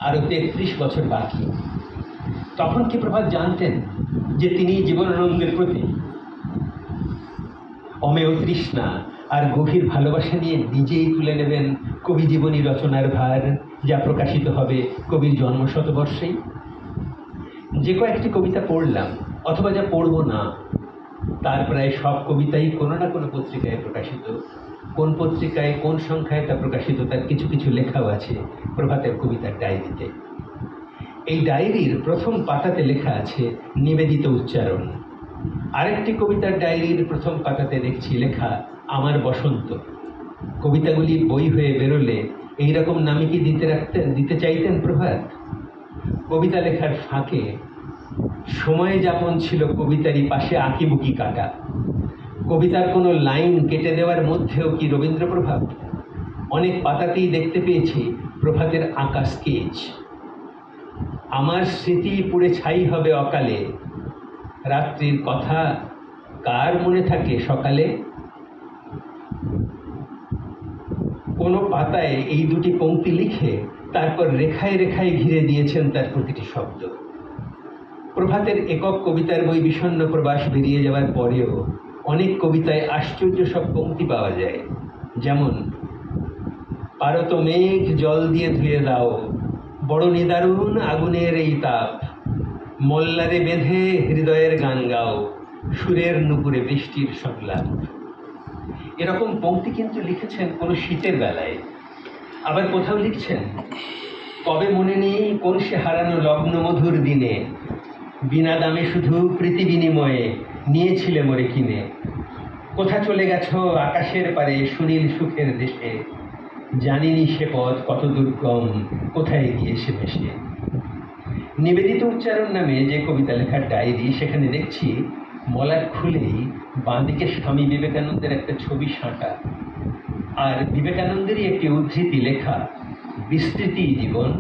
আরও 33 বছর বাকি। তখন কি প্রভাত জানতেন যে তিনি জীবনানন্দের প্রতি অমেয় তৃষ্ণা আর গভীর ভালোবাসা নিয়ে নিজেই তুলে নেবেন কবি জীবনী রচনার ভার, যা প্রকাশিত হবে কবির জন্মশতবর্ষেই? যে কয়েকটি কবিতা পড়লাম অথবা যা পড়ব না, তার প্রায় সব কবিতাই কোনো না কোনো পত্রিকায় প্রকাশিত। কোন পত্রিকায় কোন সংখ্যায় তা প্রকাশিত তার কিছু কিছু লেখাও আছে প্রভাতের কবিতার ডায়েরিতে। এই ডায়েরির প্রথম পাতাতে লেখা আছে নিবেদিত উচ্চারণ। আরেকটি কবিতার ডায়েরির প্রথম পাতাতে দেখছি লেখা আমার বসন্ত। কবিতাগুলি বই হয়ে বেরোলে এইরকম নামে কি দিতে চাইতেন প্রভাত? কবিতা লেখার ফাঁকে সময় যাপন ছিল কবিতারই পাশে আঁকিবুকি কাটা। কবিতার কোনো লাইন কেটে দেওয়ার মধ্যেও কি রবীন্দ্র প্রভাব? অনেক পাতাতেই দেখতে পেয়েছি প্রভাতের আঁকা স্কেচ। আমার স্মৃতি পুড়ে ছাই হবে অকালে, রাত্রির কথা কার মনে থাকে সকালে। কোনো পাতায় এই দুটি পংক্তি লিখে তারপর রেখায় রেখায় ঘিরে দিয়েছেন তার প্রতিটি শব্দ। প্রভাতের একক কবিতার বই বিষণ্ণ প্রবাস বেরিয়ে যাওয়ার পরেও অনেক কবিতায় আশ্চর্য সব পংক্তি পাওয়া যায়। যেমন, পারত মেঘ জল দিয়ে ধুয়ে দাও, বড় নিদারুণ আগুনের এই তাপ, মল্লারে বেঁধে হৃদয়ের গান গাও, সুরের নুপুরে বৃষ্টির সংলাপ। এরকম পংক্তি কিন্তু লিখেছেন কোনো শীতের বেলায়। আবার কোথাও লিখছেন, কবে মনে নেই কোন সে হারানো লগ্ন মধুর দিনে, বিনা দামে শুধু প্রীতি বিনিময়ে নিয়েছিলে মোরে কিনে, কোথা চলে গেছ আকাশের পারে সুনীল সুখের দেশে, জানিনি সে পথ কত দুর্গম, কোথায় গিয়ে সে ভেসে। নিবেদিত উচ্চারণ নামে যে কবিতা লেখার ডায়েরি, সেখানে দেখছি মলাট খুলেই বাঁদিকে স্বামী বিবেকানন্দের একটা ছবি সাঁটা, আর বিবেকানন্দেরই একটি উদ্ধৃতি লেখা, বিস্তৃতি জীবন,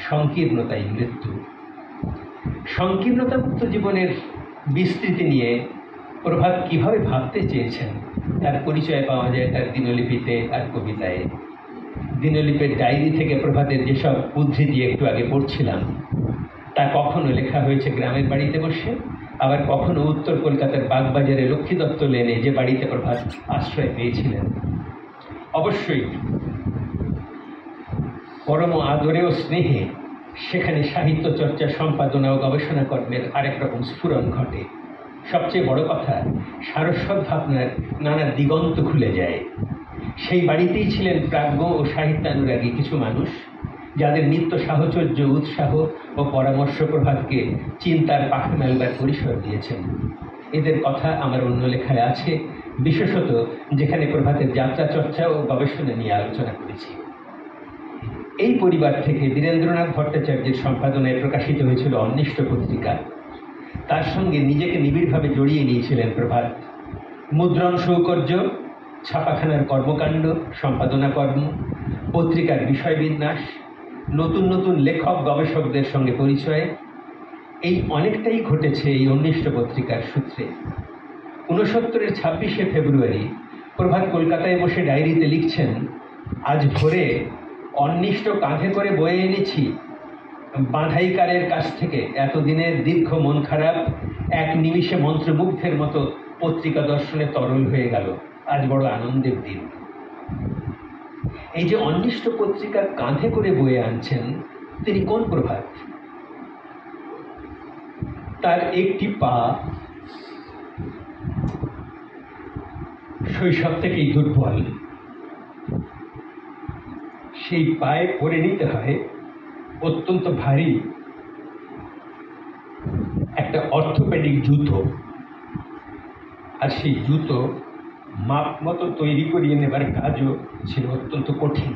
সংকীর্ণতাই মৃত্যু। সংকীর্ণতামুক্ত জীবনের বিস্তৃতি নিয়ে প্রভাত কিভাবে ভাবতে চেয়েছেন তার পরিচয় পাওয়া যায় তার দিনলিপিতে আর কবিতায়। দিনলিপির ডায়েরি থেকে প্রভাতের যেসব উদ্ধৃতি একটু আগে পড়ছিলাম, তা কখনো লেখা হয়েছে গ্রামের বাড়িতে বসে, আবার কখনো উত্তর কলকাতার বাগবাজারে লক্ষ্মী দত্ত লেনে যে বাড়িতে প্রভাত আশ্রয় পেয়েছিলেন। অবশ্যই পরম আদরে ও স্নেহে সেখানে সাহিত্য চর্চা, সম্পাদনা ও গবেষণা কর্মের আরেক রকম স্ফুরণ ঘটে। সবচেয়ে বড় কথা, সারস্বত ভাবনার নানা দিগন্ত খুলে যায়। সেই বাড়িতেই ছিলেন প্রাজ্ঞ ও সাহিত্যানুরাগী কিছু মানুষ, যাদের নিত্য সাহচর্য, উৎসাহ ও পরামর্শ প্রভাতকে চিন্তার পাখা মেলবার পরিসর দিয়েছেন। এদের কথা আমার অন্য লেখায় আছে, বিশেষত যেখানে প্রভাতের যাত্রা চর্চা ও গবেষণা নিয়ে আলোচনা করেছি। এই পরিবার থেকে বীরেন্দ্রনাথ ভট্টাচার্যের সম্পাদনায় প্রকাশিত হয়েছিল অন্বিষ্ট পত্রিকা। তার সঙ্গে নিজেকে নিবিড়ভাবে জড়িয়ে নিয়েছিলেন প্রভাত। মুদ্রণ সৌকর্য, ছাপাখানার কর্মকাণ্ড, সম্পাদনা কর্ম, পত্রিকার বিষয়বিন্যাস, নতুন নতুন লেখক গবেষকদের সঙ্গে পরিচয়, এই অনেকটাই ঘটেছে এই অন্বিষ্ট পত্রিকার সূত্রে। 69-এর 26শে ফেব্রুয়ারি প্রভাত কলকাতায় বসে ডায়েরিতে লিখছেন, আজ ভোরে অন্বিষ্ট কাঁধে করে বয়ে এনেছি বাঁধাইকারের কাছ থেকে এতদিনের দীর্ঘ মন খারাপ এক নিমিষে মন্ত্রমুগ্ধের মতো পত্রিকা দর্শনে তরল হয়ে গেল। আজ বড় আনন্দের দিন। এই যে অন্বিষ্ট পত্রিকা কাঁধে করে বয়ে আনছেন, তিনি কোন প্রভাত? তার একটি পা শৈশব থেকেই দুর্বল। সেই পায়ে পরে নিতে হয় অত্যন্ত ভারী একটা অর্থোপেডিক জুতো, আর সেই জুতো মাপ মতো তৈরি করিয়ে নেবার কাজও ছিল অত্যন্ত কঠিন।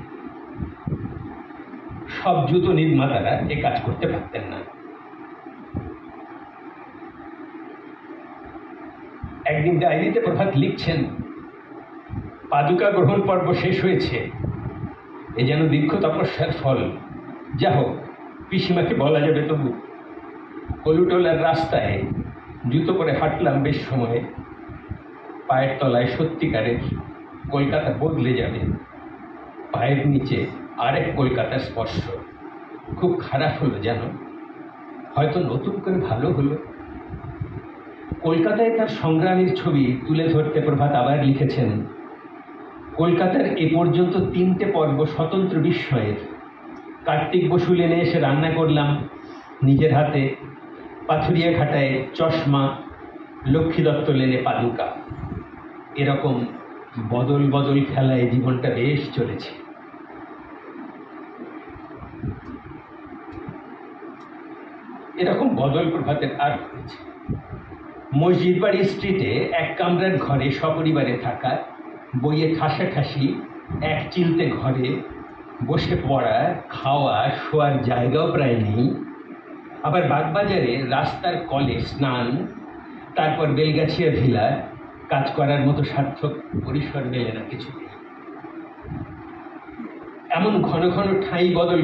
সব জুতো নির্মাতারা এ কাজ করতে পারতেন না। একদিন ডায়েরিতে প্রভাত লিখছেন, পাদুকা গ্রহণ পর্ব শেষ হয়েছে, এ যেন দীর্ঘ তপস্যার ফল। যা হোক, পিসিমাকে বলা যাবে তবু। কলুটোলার রাস্তায় জুতো পরে হাঁটলাম বেশ সময়, পায়ের তলায় সত্যিকারের কলকাতা বদলে যাবে, পায়ের নিচে আরেক কলকাতার স্পর্শ। খুব খারাপ হলো জানো, হয়তো নতুন করে ভালো হলো। কলকাতায় তার সংগ্রামের ছবি তুলে ধরতে প্রভাত আবার লিখেছেন, কলকাতার এ পর্যন্ত 3টে পর্ব স্বতন্ত্র বিস্ময়ের। কার্তিক বসু লেনে এসে রান্না করলাম নিজের হাতে, পাথুরিয়া ঘাটায় চশমা, লক্ষ্মী দত্ত লেনে পাদুকা। এরকম বদল বদল খেলায় জীবনটা বেশ চলেছে। এরকম বদল প্রভাতের আর হয়েছে। মসজিদ বাড়ি স্ট্রিটে এক কামরার ঘরে সপরিবারে থাকা, বইয়ে ঠাসাঠাসি এক চিলতে ঘরে বসে পড়া, খাওয়া, শোয়ার জায়গাও প্রায় নেই। আবার বাগবাজারে রাস্তার কলে স্নান, তারপর বেলগাছিয়া ভিলা, কাজ করার মতো সার্থক পরিসর মেলে না কিছু। এমন ঘন ঘন ঠাঁই বদল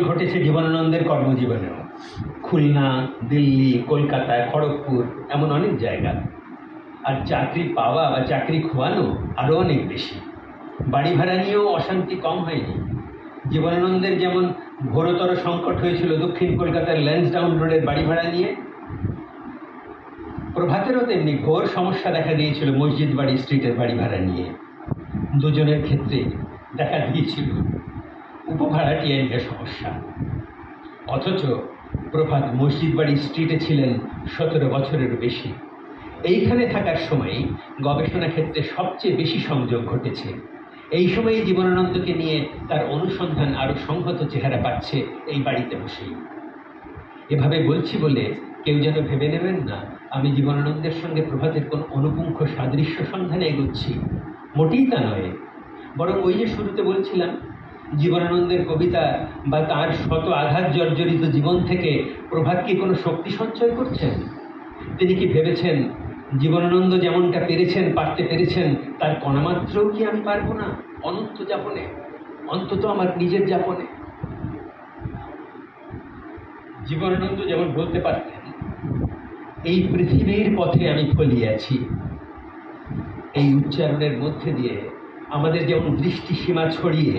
ঘটেছে জীবনানন্দের কর্মজীবনেও। খুলনা, দিল্লি, কলকাতা, খড়গপুর, এমন অনেক জায়গা। আর চাকরি পাওয়া বা চাকরি খোয়ানো আরও অনেক বেশি। বাড়ি ভাড়া নিয়েও অশান্তি কম হয়নি। জীবনানন্দের যেমন ঘোরতর সংকট হয়েছিল দক্ষিণ কলকাতার ল্যান্সডাউন রোডের বাড়ি ভাড়া নিয়ে, প্রভাতেরও তেমনি ঘোর সমস্যা দেখা দিয়েছিল মসজিদ বাড়ি স্ট্রিটের বাড়ি ভাড়া নিয়ে। দুজনের ক্ষেত্রে দেখা দিয়েছিল উপভাড়াটিয়া নিয়ে সমস্যা। অথচ প্রভাত মসজিদ বাড়ি স্ট্রিটে ছিলেন 17 বছরেরও বেশি। এইখানে থাকার সময় গবেষণা ক্ষেত্রে সবচেয়ে বেশি সংযোগ ঘটেছে। এই সময়ে জীবনানন্দকে নিয়ে তার অনুসন্ধান আরও সংহত চেহারা পাচ্ছে এই বাড়িতে বসেই। এভাবে বলছি বলে কেউ যেন ভেবে নেবেন না আমি জীবনানন্দের সঙ্গে প্রভাতের কোন অনুপুঙ্খ সাদৃশ্য সন্ধানে এগোচ্ছি। মোটেই তা নয়। বরং ওই যে শুরুতে বলছিলাম, জীবনানন্দের কবিতা বা তার শত আঘাত জর্জরিত জীবন থেকে প্রভাত কি কোনো শক্তি সঞ্চয় করছেন? তিনি কি ভেবেছেন জীবনানন্দ যেমনটা পারতে পেরেছেন তার কণামাত্রও কি আমি পারবো না অনন্ত যাপনে, অন্তত আমার নিজের যাপনে? জীবনানন্দ যেমন বলতে পারতেন, এই পৃথিবীর পথে আমি ফলিয়াছি। এই উচ্চারণের মধ্যে দিয়ে আমাদের যেমন দৃষ্টি সীমা ছড়িয়ে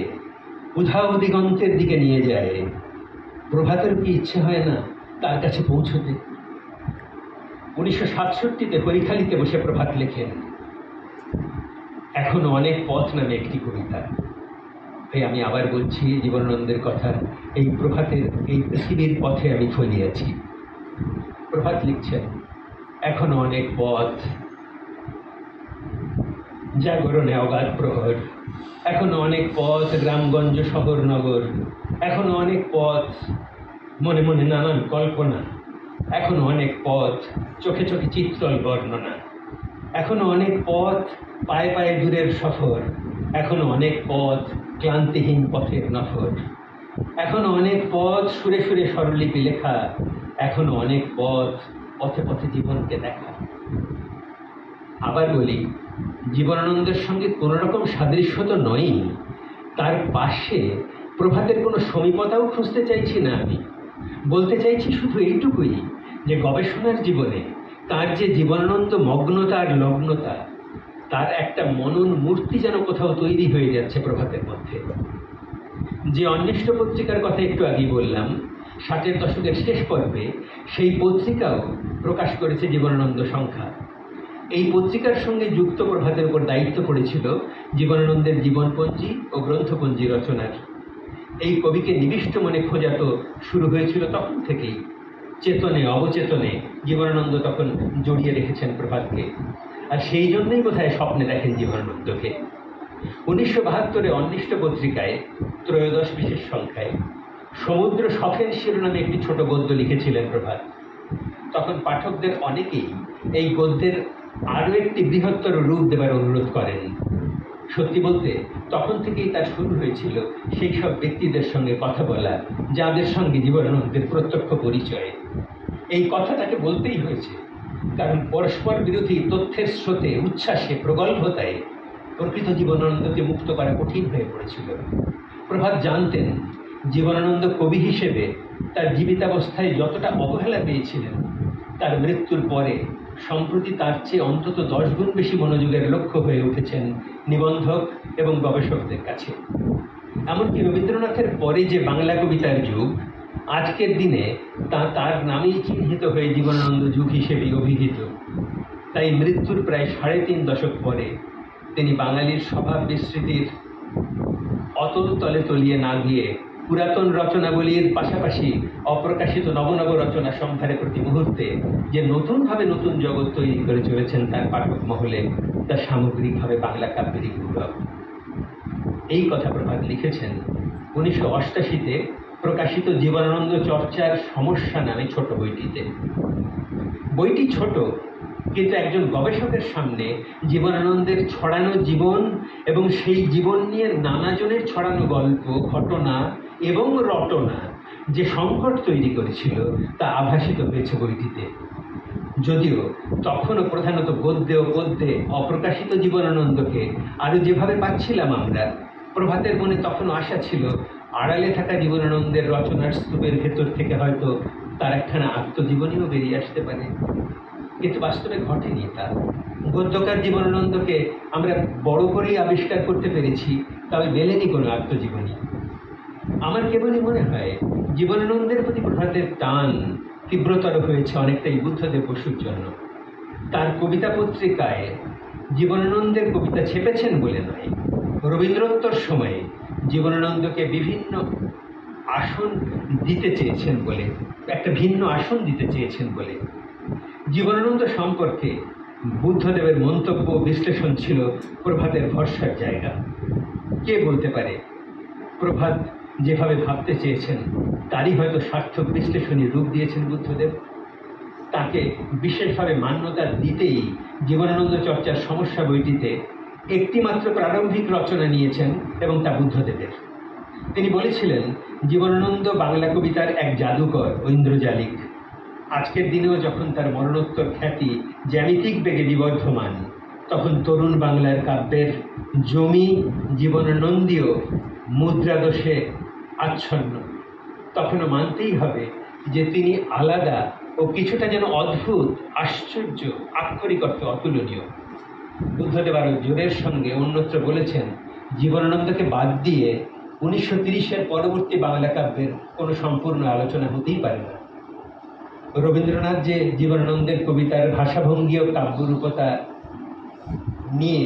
উধাও দিগন্তের দিকে নিয়ে যায়, প্রভাতের কি ইচ্ছে হয় না তার কাছে পৌঁছতে? 1967-তে হরিখালিতে বসে প্রভাত লেখেন এখনো অনেক পথ নামে একটি কবিতা। তাই আমি আবার বলছি জীবনানন্দের কথা, এই প্রভাতের এই পৃথিবীর পথে আমি ফলিয়াছি। প্রভাত লিখছেন এখনো অনেক পথ, জাগরণে অগাধ প্রহর, এখনো অনেক পথ গ্রামগঞ্জ শহর নগর, এখনো অনেক পথ মনে মনে নানান কল্পনা, এখনো অনেক পথ চোখে চোখে চিত্রল বর্ণনা, এখনো অনেক পথ পায়ে পায়ে দূরের সফর, এখনো অনেক পথ ক্লান্তিহীন পথের নফর, এখনো অনেক পথ সুরে সুরে স্বরলিপি লেখা, এখনো অনেক পথ পথে পথে জীবনকে দেখা। আবার বলি, জীবনানন্দের সঙ্গে কোনো রকম সাদৃশ্য তো নয়ই, তার পাশে প্রভাতের কোনো সমীপতাও খুঁজতে চাইছি না আমি। বলতে চাইছি শুধু এইটুকুই যে গবেষণার জীবনে তার যে জীবনানন্দ মগ্নতা আর লগ্নতা, তার একটা মনন মূর্তি যেন কোথাও তৈরি হয়ে যাচ্ছে প্রভাতের মধ্যে। যে অন্বিষ্ট পত্রিকার কথা একটু আগেই বললাম, 60-এর দশকের শেষ পর্বে সেই পত্রিকাও প্রকাশ করেছে জীবনানন্দ সংখ্যা। এই পত্রিকার সঙ্গে যুক্ত প্রভাতের উপর দায়িত্ব পড়েছিল জীবনানন্দের জীবনপঞ্জি ও গ্রন্থপঞ্জি রচনার। এই কবিকে নিবিষ্ট মনে খোঁজা তো শুরু হয়েছিল তখন থেকেই। চেতনে অবচেতনে জীবনানন্দ তখন জড়িয়ে রেখেছেন প্রভাতকে, আর সেই জন্যই বোধহয় স্বপ্নে দেখেন জীবনানন্দকে। 1972-এ অন্বিষ্ট পত্রিকায় 13 বিশেষ সংখ্যায় সমুদ্র সফের শিরোনামে একটি ছোট গদ্য লিখেছিলেন প্রভাত। তখন পাঠকদের অনেকেই এই গদ্যের আরও একটি বৃহত্তর রূপ দেবার অনুরোধ করেন। সত্যি বলতে তখন থেকেই তার শুরু হয়েছিল সেই সব ব্যক্তিদের সঙ্গে কথা বলা যাদের সঙ্গে জীবনানন্দের প্রত্যক্ষ পরিচয়। এই কথা তাকে বলতেই হয়েছে, কারণ পরস্পর বিরোধী তথ্যের স্রোতে, উচ্ছ্বাসে, প্রগল্ভতায় প্রকৃত জীবনানন্দকে মুক্ত করা কঠিন হয়ে পড়েছিল। প্রভাত জানতেন জীবনানন্দ কবি হিসেবে তার জীবিতাবস্থায় যতটা অবহেলা পেয়েছিলেন, তার মৃত্যুর পরে সম্প্রতি তার চেয়ে অন্তত 10 গুণ বেশি মনোযোগের লক্ষ্য হয়ে উঠেছেন নিবন্ধক এবং গবেষকদের কাছে। এমনকি রবীন্দ্রনাথের পরে যে বাংলা কবিতার যুগ, আজকের দিনে তার নামেই চিহ্নিত হয়ে জীবনানন্দ যুগ হিসেবে অভিহিত। তাই মৃত্যুর প্রায় ৩.৫ দশক পরে তিনি বাঙালির স্বভাব বিস্মৃতির অতল তলে তলিয়ে না গিয়ে পুরাতন রচনাবলীর পাশাপাশি অপ্রকাশিত নবনব রচনা সম্ভারে প্রতি মুহূর্তে যে নতুনভাবে নতুন জগৎ তৈরি করে চলেছেন তার পাঠক মহলে, তা সামগ্রিকভাবে বাংলা কাব্যেরই গৌরব। এই কথা প্রভাত লিখেছেন ১৯৮৮-তে প্রকাশিত জীবনানন্দ চর্চার সমস্যা নামে ছোট বইটিতে। বইটি ছোট, কিন্তু একজন গবেষকের সামনে জীবনানন্দের ছড়ানো জীবন এবং সেই জীবন নিয়ে নানাজনের ছড়ানো গল্প, ঘটনা এবং রটনা যে সংকট তৈরি করেছিল তা আভাসিত হয়েছে বইটিতে। যদিও তখনও প্রধানত গদ্যে ও পদ্যে অপ্রকাশিত জীবনানন্দকে আরও যেভাবে পাচ্ছিলাম আমরা, প্রভাতের মনে তখনও আশা ছিল আড়ালে থাকা জীবনানন্দের রচনার স্তূপের ভেতর থেকে হয়তো তার একখানা আত্মজীবনীও বেরিয়ে আসতে পারে। কিন্তু বাস্তবে ঘটেনি তা। গদ্যকার জীবনানন্দকে আমরা বড় করেই আবিষ্কার করতে পেরেছি, তবে মেলেনি কোনো আত্মজীবনী। আমার কেবলই মনে হয় জীবনানন্দের প্রতি প্রভাতের টান তীব্রতর হয়েছে অনেকটাই বুদ্ধদেব বসুর জন্য। তার কবিতা পত্রিকায় জীবনানন্দের কবিতা ছেপেছেন বলে নয়, রবীন্দ্রোত্তর সময়ে জীবনানন্দকে বিভিন্ন আসন দিতে চেয়েছেন বলে, একটা ভিন্ন আসন দিতে চেয়েছেন বলে। জীবনানন্দ সম্পর্কে বুদ্ধদেবের মন্তব্য বিশ্লেষণ ছিল প্রভাতের ভরসার জায়গা। কে বলতে পারে প্রভাত যেভাবে ভাবতে চেয়েছেন তারই হয়তো সার্থক বিশ্লেষণী রূপ দিয়েছেন বুদ্ধদেব। তাকে বিশেষভাবে মান্যতা দিতেই জীবনানন্দ চর্চার সমস্যা বইটিতে একটি মাত্র প্রারম্ভিক রচনা নিয়েছেন, এবং তা বুদ্ধদেবের। তিনি বলেছিলেন জীবনানন্দ বাংলা কবিতার এক জাদুকর, ঐন্দ্রজালিক। আজকের দিনেও যখন তার মরণোত্তর খ্যাতি জ্যামিতিক বেগে বিবর্ধমান, তখন তরুণ বাংলার কাব্যের জমি জীবনানন্দীয় মুদ্রাদোষে আচ্ছন্ন। তখনও মানতেই হবে যে তিনি আলাদা ও কিছুটা যেন অদ্ভুত, আশ্চর্য, আক্ষরিক অর্থে অতুলনীয়। বুদ্ধদেব আরও জোরের সঙ্গে অন্যত্র বলেছেন জীবনানন্দকে বাদ দিয়ে ১৯৩০-এর পরবর্তী বাংলা কাব্যের কোনো সম্পূর্ণ আলোচনা হতেই পারে না। রবীন্দ্রনাথ যে জীবনানন্দের কবিতার ভাষাভঙ্গি ও কাব্যরূপতা নিয়ে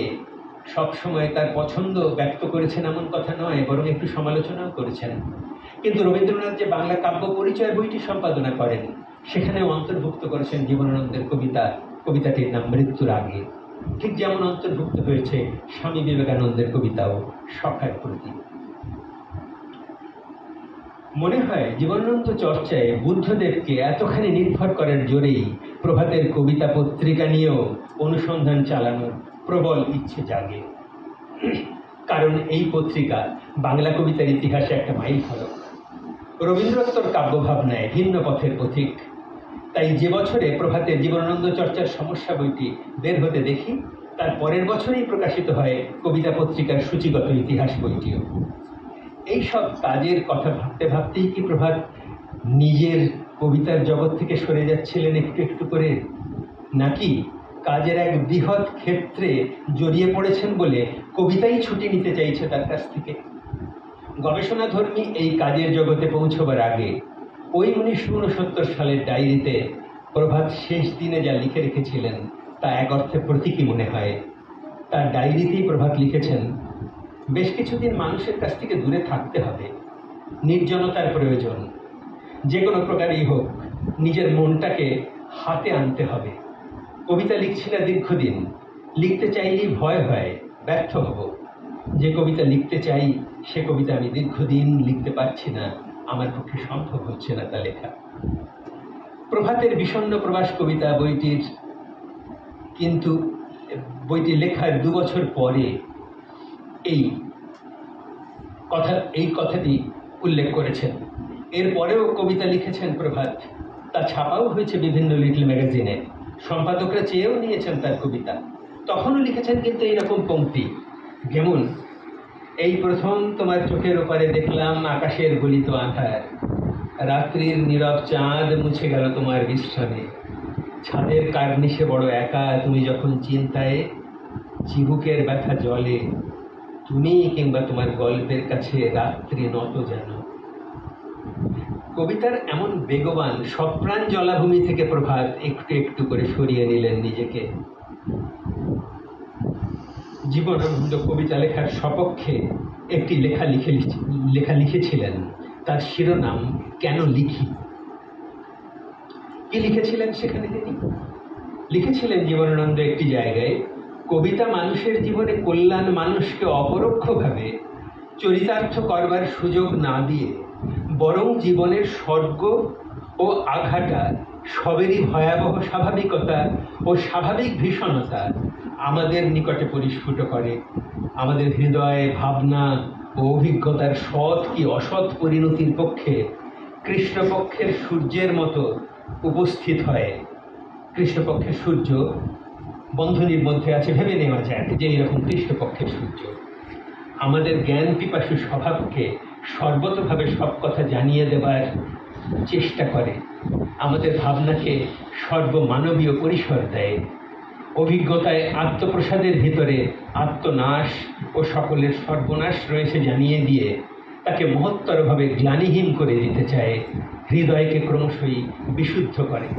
সবসময় তার পছন্দ ব্যক্ত করেছেন এমন কথা নয়, বরং একটু সমালোচনাও করেছেন। কিন্তু রবীন্দ্রনাথ যে বাংলা কাব্য পরিচয় বইটি সম্পাদনা করেন, সেখানেও অন্তর্ভুক্ত করেছেন জীবনানন্দের কবিতা। কবিতাটির নাম মৃত্যুর আগে, ঠিক যেমন অন্তর্ভুক্ত হয়েছে স্বামী বিবেকানন্দের কবিতাও সখার প্রতি। মনে হয় জীবনানন্দ চর্চায় বুদ্ধদেবকে এতখানি নির্ভর করার জোরেই প্রভাতের কবিতা পত্রিকা নিয়েও অনুসন্ধান চালানোর প্রবল ইচ্ছে জাগে। কারণ এই পত্রিকা বাংলা কবিতার ইতিহাসে একটা মাইল ফলক, রবীন্দ্রোত্তর কাব্যভাবনায় ভিন্ন পথের পথিক। তাই যে বছরে প্রভাতের জীবনানন্দ চর্চার সমস্যা বইটি বের হতে দেখি, তার পরের বছরেই প্রকাশিত হয় কবিতা পত্রিকার সূচিগত ইতিহাস বইটিও। এই সব কাজের কথা ভাবতে ভাবতেই কি প্রভাত নিজের কবিতার জগৎ থেকে সরে যাচ্ছিলেন একটু একটু করে, নাকি কাজের এক বৃহৎ ক্ষেত্রে জড়িয়ে পড়েছেন বলে কবিতাই ছুটি নিতে চাইছে তার কাছ থেকে? গবেষণাধর্মী এই কাজের জগতে পৌঁছবার আগে ওই ১৯৬৯ সালের ডায়েরিতে প্রভাত শেষ দিনে যা লিখে রেখেছিলেন তা এক অর্থে প্রতীকী মনে হয়। তার ডায়েরিতেই প্রভাত লিখেছেন, বেশ কিছুদিন মানুষের কাছ থেকে দূরে থাকতে হবে, নির্জনতার প্রয়োজন, যে কোনো প্রকারেই হোক নিজের মনটাকে হাতে আনতে হবে। কবিতা লিখছি না দীর্ঘদিন, লিখতে চাইলেই ভয় হয় ব্যর্থ হব। যে কবিতা লিখতে চাই সে কবিতা আমি দীর্ঘদিন লিখতে পারছি না, আমার পক্ষে সম্ভব হচ্ছে না তা লেখা। প্রভাতের বিষণ্ণ প্রবাস কবিতা বইটির কিন্তু বইটি লেখার ২ বছর পরে এই কথাটি উল্লেখ করেছেন। এরপরেও কবিতা লিখেছেন প্রভাত, তা ছাপাও হয়েছে বিভিন্ন লিটল ম্যাগাজিনে, সম্পাদকরা চেয়েও নিয়েছেন তার কবিতা। তখনও লিখেছেন কিন্তু এইরকম পংক্তি, যেমন এই প্রথম তোমার চোখের ওপারে দেখলাম আকাশের গলিত আঁধার, রাত্রির নীরব চাঁদ মুছে গেল তোমার বিশ্রামে, ছাদের কার্নিশে বড় একা তুমি যখন চিন্তায়, চিবুকের ব্যথা জলে, তুমি কিংবা তোমার গল্পের কাছে রাত্রি নত যেন। কবিতার এমন বেগবান সপ্রাণ জলাভূমি থেকে প্রভাত একটু একটু করে সরিয়ে নিলেন নিজেকে। জীবনানন্দ কবিতা লেখার সপক্ষে একটি লেখা লিখেছিলেন। তার শিরোনাম কেন লিখি। কি লিখেছিলেন সেখানে? তিনি লিখেছিলেন জীবনানন্দ একটি জায়গায়, কবিতা মানুষের জীবনে কল্যাণ মানুষকে অপরোক্ষভাবে চরিতার্থ করবার সুযোগ না দিয়ে বরং জীবনের স্বর্গ ও আঘাটা সবেরই ভয়াবহ স্বাভাবিকতা ও স্বাভাবিক ভীষণতা আমাদের নিকটে পরিস্ফুট করে। আমাদের হৃদয়ে ভাবনা ও অভিজ্ঞতার সৎ কি অসৎ পরিণতির পক্ষে কৃষ্ণপক্ষের সূর্যের মতো উপস্থিত হয়। কৃষ্ণপক্ষের সূর্য বন্ধনীর মধ্যে আছে, ভেবে নেওয়া যায় যে এইরকম কৃষ্ণপক্ষের সূর্য আমাদের জ্ঞান পিপাসু স্বভাবকে সর্বতভাবে সব কথা জানিয়ে দেবার চেষ্টা করে, আমাদের ভাবনাকে সর্বমানবীয় পরিসর দেয়, অভিজ্ঞতায় আত্মপ্রসাদের ভিতরে আত্মনাশ ও সকলের সর্বনাশ রয়েছে জানিয়ে দিয়ে তাকে মহত্তরভাবে গ্লানিহীন করে দিতে চায়, হৃদয়কে ক্রমশই বিশুদ্ধ করে।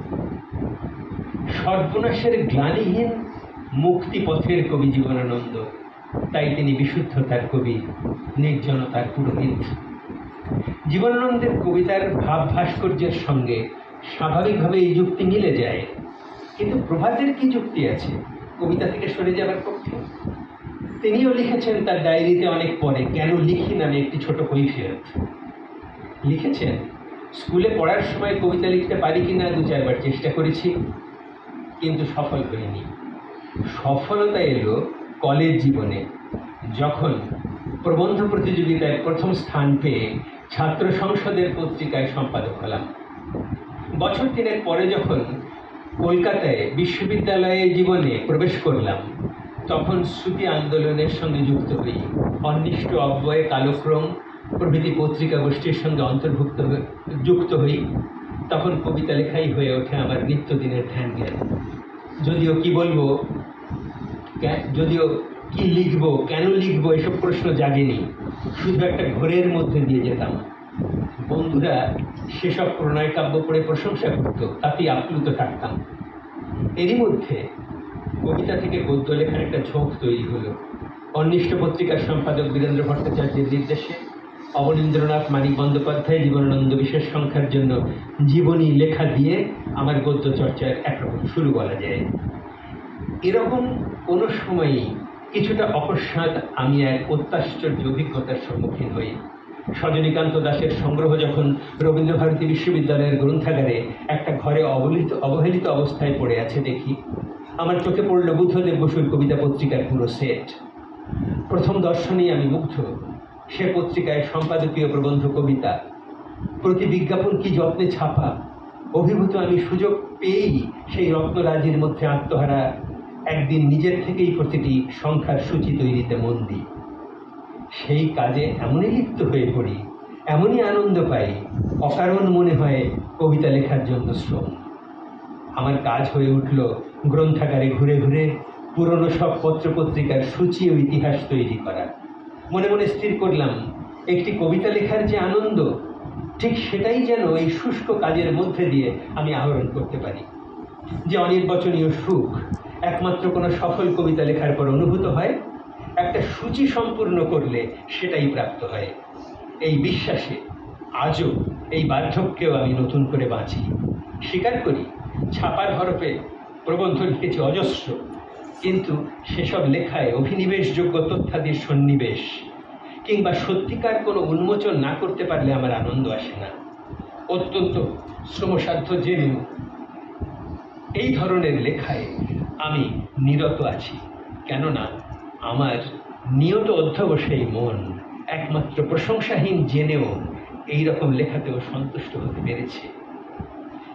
সর্বনাশের গ্লানিহীন মুক্তিপথের কবি জীবনানন্দ, তাই তিনি বিশুদ্ধতার কবি, নির্জনতার পুরোহিত। জীবনানন্দের কবিতার ভাব ভাস্কর্যের সঙ্গে স্বাভাবিকভাবে এই যুক্তি মিলে যায়, কিন্তু প্রভাতের কি যুক্তি আছে কবিতা থেকে সরে যাবার পক্ষে? তিনিও লিখেছেন তার ডায়েরিতে অনেক পরে, কেন লিখি নামে একটি ছোট কৈফিয়ত লিখেছেন। স্কুলে পড়ার সময় কবিতা লিখতে পারি কিনা 2-4 বার চেষ্টা করেছি, কিন্তু সফল হইনি। সফলতা এলো কলেজ জীবনে, যখন প্রবন্ধ প্রতিযোগিতায় প্রথম স্থান পেয়ে ছাত্র সংসদের পত্রিকায় সম্পাদক হলাম। বছর 3 পরে যখন কলকাতায় বিশ্ববিদ্যালয়ে জীবনে প্রবেশ করলাম, তখন শ্রুতি আন্দোলনের সঙ্গে অন্বিষ্ট অব্যয়, কালক্রম প্রভৃতি পত্রিকা গোষ্ঠীর সঙ্গে যুক্ত হই। তখন কবিতা লেখাই হয়ে ওঠে আমার নিত্যদিনের ধ্যান জ্ঞান। যদিও কি লিখবো, কেন লিখবো এসব প্রশ্ন জাগেনি, শুধু একটা ঘোরের মধ্যে দিয়ে যেতাম। বন্ধুরা সেসব প্রণয় কাব্য পড়ে প্রশংসা করত, তাতেই আপ্লুত থাকতাম। এরই মধ্যে কবিতা থেকে গদ্য লেখার একটা ঝোঁক তৈরি হলো। অন্বিষ্ট পত্রিকার সম্পাদক বীরেন্দ্র ভট্টাচার্যের নির্দেশে অবনীন্দ্রনাথ মানিক বন্দ্যোপাধ্যায় জীবনানন্দ বিশেষ সংখ্যার জন্য জীবনী লেখা দিয়ে আমার গদ্য চর্চার একরকম শুরু বলা যায়। এরকম কোনো সময়ই কিছুটা অকস্মাৎ আমি এক অত্যাশ্চর্য অভিজ্ঞতার সম্মুখীন হই। সজনীকান্ত দাশের সংগ্রহ যখন রবীন্দ্রভারতী বিশ্ববিদ্যালয়ের গ্রন্থাগারে একটা ঘরে অবহেলিত অবস্থায় পড়ে আছে দেখি, আমার চোখে পড়ল বুদ্ধদেব বসুর কবিতা পত্রিকার পুরো সেট। প্রথম দর্শনেই আমি মুগ্ধ। সে পত্রিকায় সম্পাদকীয় প্রবন্ধ কবিতা, প্রতি বিজ্ঞাপন কি যত্নে ছাপা। অভিভূত আমি সুযোগ পেয়েই সেই রত্নরাজির মধ্যে আত্মহারা একদিন নিজের থেকেই প্রতিটি সংখ্যার সূচি তৈরিতে মন দিই। সেই কাজে এমনই লিপ্ত হয়ে পড়ি, এমনই আনন্দ পাই, অকারণ মনে হয় কবিতা লেখার জন্য শ্রম। আমার কাজ হয়ে উঠল গ্রন্থাগারে ঘুরে ঘুরে পুরনো সব পত্রপত্রিকার সূচি ও ইতিহাস তৈরি করা। মনে মনে স্থির করলাম, একটি কবিতা লেখার যে আনন্দ, ঠিক সেটাই যেন এই শুষ্ক কাজের মধ্যে দিয়ে আমি আহরণ করতে পারি। যে অনির্বচনীয় সুখ একমাত্র কোনো সফল কবিতা লেখার পর অনুভূত হয়, একটা সূচি সম্পূর্ণ করলে সেটাই প্রাপ্ত হয়। এই বিশ্বাসে আজও এই বার্ধক্যেও আমি নতুন করে বাঁচি। স্বীকার করি, ছাপার হরফে প্রবন্ধ লিখেছি অজস্র, কিন্তু সেসব লেখায় অভিনিবেশযোগ্য তথ্যাদির সন্নিবেশ কিংবা সত্যিকার কোনো উন্মোচন না করতে পারলে আমার আনন্দ আসে না। অত্যন্ত শ্রমসাধ্য জেনেও এই ধরনের লেখায় আমি নিরত আছি, কেননা আমার নিয়ত অধ্যবসায়ী মন একমাত্র প্রশংসাহীন জেনেও এই রকম লেখাতেও সন্তুষ্ট হতে পেরেছে।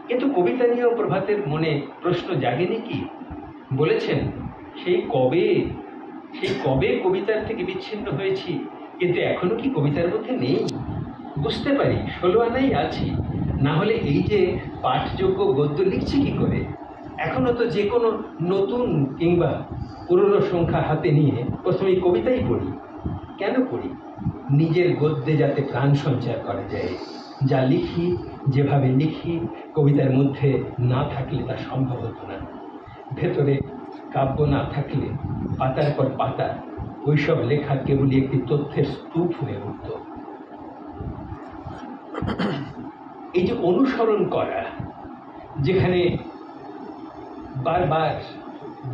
কিন্তু কবিতা নিয়েও প্রভাতের মনে প্রশ্ন জাগেনি কি? বলেছেন, সেই কবে কবিতার থেকে বিচ্ছিন্ন হয়েছি, কিন্তু এখনো কি কবিতার মধ্যে নেই? বুঝতে পারি 16 আনাই আছি, না হলে এই যে পাঠযোগ্য গদ্য লিখছি কি করে? এখনো তো যে কোনো নতুন কিংবা পুরনো সংখ্যা হাতে নিয়ে প্রথমেই কবিতাই পড়ি। কেন পড়ি? নিজের গদ্যে যাতে প্রাণ সঞ্চার করা যায়। যা লিখি, যেভাবে লিখি, কবিতার মধ্যে না থাকলে তা সম্ভব হতো না। ভেতরে কাব্য না থাকলে পাতার পর পাতা ওইসব লেখা কেবলই একটি তথ্যের স্তূপ হয়ে উঠত। এই যে অনুসরণ করা, যেখানে বারবার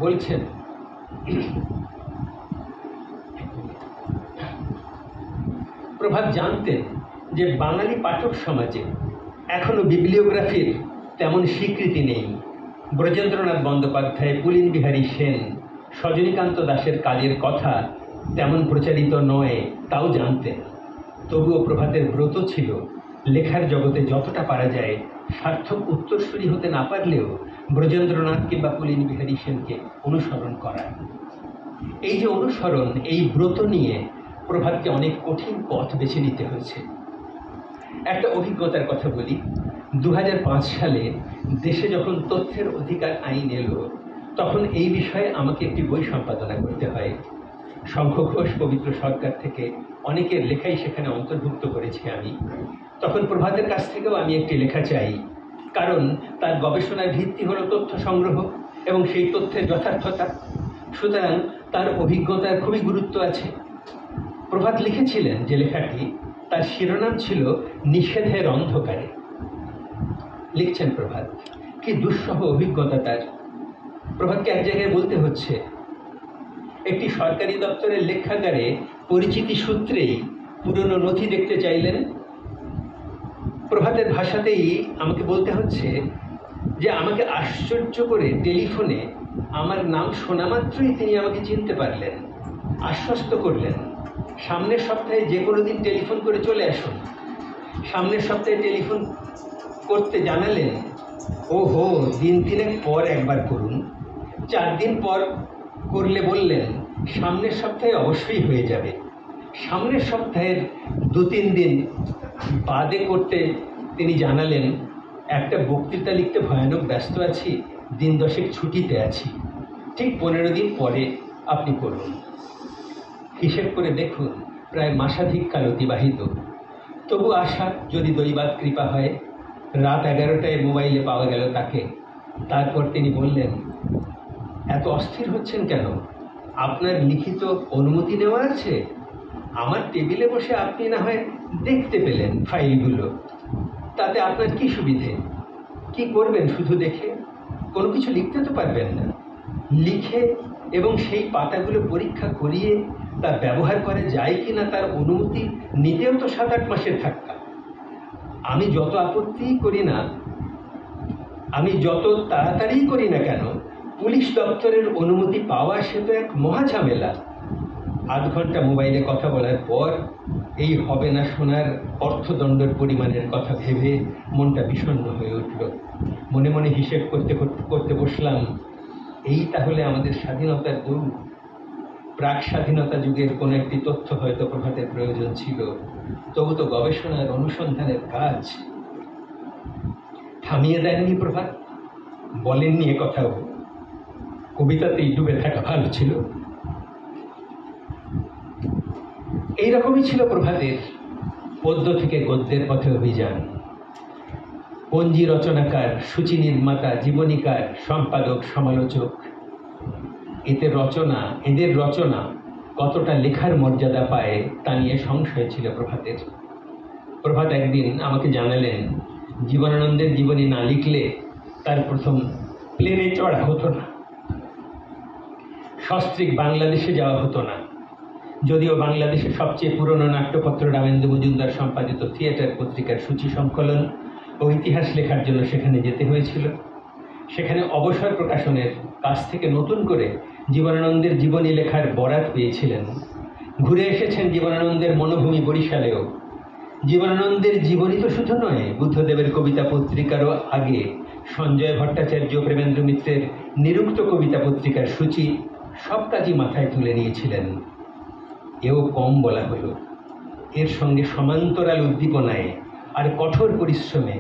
বলছেন প্রভাত জানতেন যে বাঙালি পাঠক সমাজে এখনো বিবলিওগ্রাফির তেমন স্বীকৃতি নেই। ব্রজেন্দ্রনাথ বন্দ্যোপাধ্যায়, পুলিন বিহারী সেন, সজনীকান্ত দাশের কাজের কথা তেমন প্রচারিত নয়, তাও জানতেন। তবুও প্রভাতের ব্রত ছিল লেখার জগতে যতটা পারা যায় সার্থক উত্তরসূরি হতে না পারলেও ব্রজেন্দ্রনাথ কিংবা পুলিন বিহারী সেনকে অনুসরণ করা। এই যে অনুসরণ, এই ব্রত নিয়ে প্রভাতকে অনেক কঠিন পথ বেছে নিতে হয়েছে। একটা অভিজ্ঞতার কথা বলি। 2005 সালে দেশে যখন তথ্যের অধিকার আইন এলো, তখন এই বিষয়ে আমাকে একটি বই সম্পাদনা করতে হয়। শঙ্খ ঘোষ, পবিত্র সরকার থেকে অনেকের লেখাই সেখানে অন্তর্ভুক্ত করেছি আমি। তখন প্রভাতের কাছ থেকেও আমি একটি লেখা চাই, কারণ তার গবেষণার ভিত্তি হলো তথ্য সংগ্রহ এবং সেই তথ্যের যথার্থতা। সুতরাং তার অভিজ্ঞতার খুবই গুরুত্ব আছে। প্রভাত লিখেছিলেন যে লেখাটি, তার শিরোনাম ছিল নিষেধের অন্ধকারে। লিখছেন প্রভাত, কি দুঃসহ অভিজ্ঞতা তার। প্রভাতকে এক জায়গায় বলতে হচ্ছে, একটি সরকারি দপ্তরের লেখাগারে পরিচিতি সূত্রেই পুরনো নথি দেখতে চাইলেন। প্রভাতের ভাষাতেই আমাকে বলতে হচ্ছে যে আমাকে আশ্চর্য করে টেলিফোনে আমার নাম শোনা মাত্রই তিনি আমাকে চিনতে পারলেন, আশ্বস্ত করলেন সামনের সপ্তাহে যে কোনো দিন টেলিফোন করে চলে আসুন। সামনের সপ্তাহে টেলিফোন করতে জানালেন, ওহো, দিন 3 পর একবার করুন। 4 দিন পর করলে বললেন সামনের সপ্তাহে অবশ্যই হয়ে যাবে। সামনের সপ্তাহের 2-3 দিন বাদে করতে তিনি জানালেন, একটা বক্তৃতা লিখতে ভয়ানক ব্যস্ত আছি, দিন 10 ছুটিতে আছি, ঠিক 15 দিন পরে আপনি করুন। হিসেব করে দেখুন, প্রায় মাসাধিক কাল অতিবাহিত। তবু আশা, যদি দৈবাৎ কৃপা হয়। রাত 11টায় মোবাইলে পাওয়া গেল তাকে। তারপর তিনি বললেন, এত অস্থির হচ্ছেন কেন? আপনার লিখিত অনুমতি নেওয়া আছে। আমার টেবিলে বসে আপনি না হয় দেখতে পেলেন ফাইলগুলো, তাতে আপনার কি সুবিধে? কি করবেন শুধু দেখে? কোনো কিছু লিখতে তো পারবেন না। লিখে এবং সেই পাতাগুলো পরীক্ষা করিয়ে তা ব্যবহার করা যায় কি না তার অনুমতি নিতেও তো 7-8 মাসের ধাক্কা। আমি যত আপত্তি করি না, আমি যত তাড়াতাড়ি করি না কেন, পুলিশ দপ্তরের অনুমতি পাওয়া সে তো এক মহা ঝামেলা। 8 ঘন্টা মোবাইলে কথা বলার পর এই হবে না শোনার অর্থদণ্ডের পরিমাণের কথা ভেবে মনটা বিষণ্ণ হয়ে উঠল। মনে মনে হিসেব করতে করতে বসলাম, এই তাহলে আমাদের স্বাধীনতার দৌড়। প্রাক স্বাধীনতা যুগের কোনো একটি তথ্য হয়তো প্রভাতের প্রয়োজন ছিল, তবু তো গবেষণার অনুসন্ধানের কাজ। থামিয়ে দেননি প্রভাত, বলেননি এ কথাও। কবিতাতেই ডুবে থাকা ভালো ছিল। এইরকমই ছিল প্রভাতের পদ্য থেকে গদ্যের পথে অভিযান। পঞ্জি রচনাকার, সূচি নির্মাতা, জীবনীকার, সম্পাদক, সমালোচক, এদের রচনা কতটা লেখার মর্যাদা পায় তা নিয়ে সংশয় ছিল প্রভাতের। প্রভাত একদিন আমাকে জানালেন, জীবনানন্দের জীবনী না লিখলে তার প্রথম প্লেনে চড়া হতো না, সস্ত্রীক বাংলাদেশে যাওয়া হতো না। যদিও বাংলাদেশের সবচেয়ে পুরনো নাট্যপত্র রামেন্দু মজুমদার সম্পাদিত থিয়েটার পত্রিকার সূচি সংকলন ও ইতিহাস লেখার জন্য সেখানে যেতে হয়েছিল। সেখানে অবসর প্রকাশনের কাছ থেকে নতুন করে জীবনানন্দের জীবনী লেখার বরাত পেয়েছিলেন। ঘুরে এসেছেন জীবনানন্দের মনোভূমি বরিশালেও। জীবনানন্দের জীবনী তো শুধু নয়, বুদ্ধদেবের কবিতা পত্রিকারও আগে সঞ্জয় ভট্টাচার্য, প্রেমেন্দ্র মিত্রের নিরুক্ত কবিতা পত্রিকার সূচি সব কাজই মাথায় তুলে নিয়েছিলেন। এও কম বলা হলো। এর সঙ্গে সমান্তরাল উদ্দীপনায় আর কঠোর পরিশ্রমে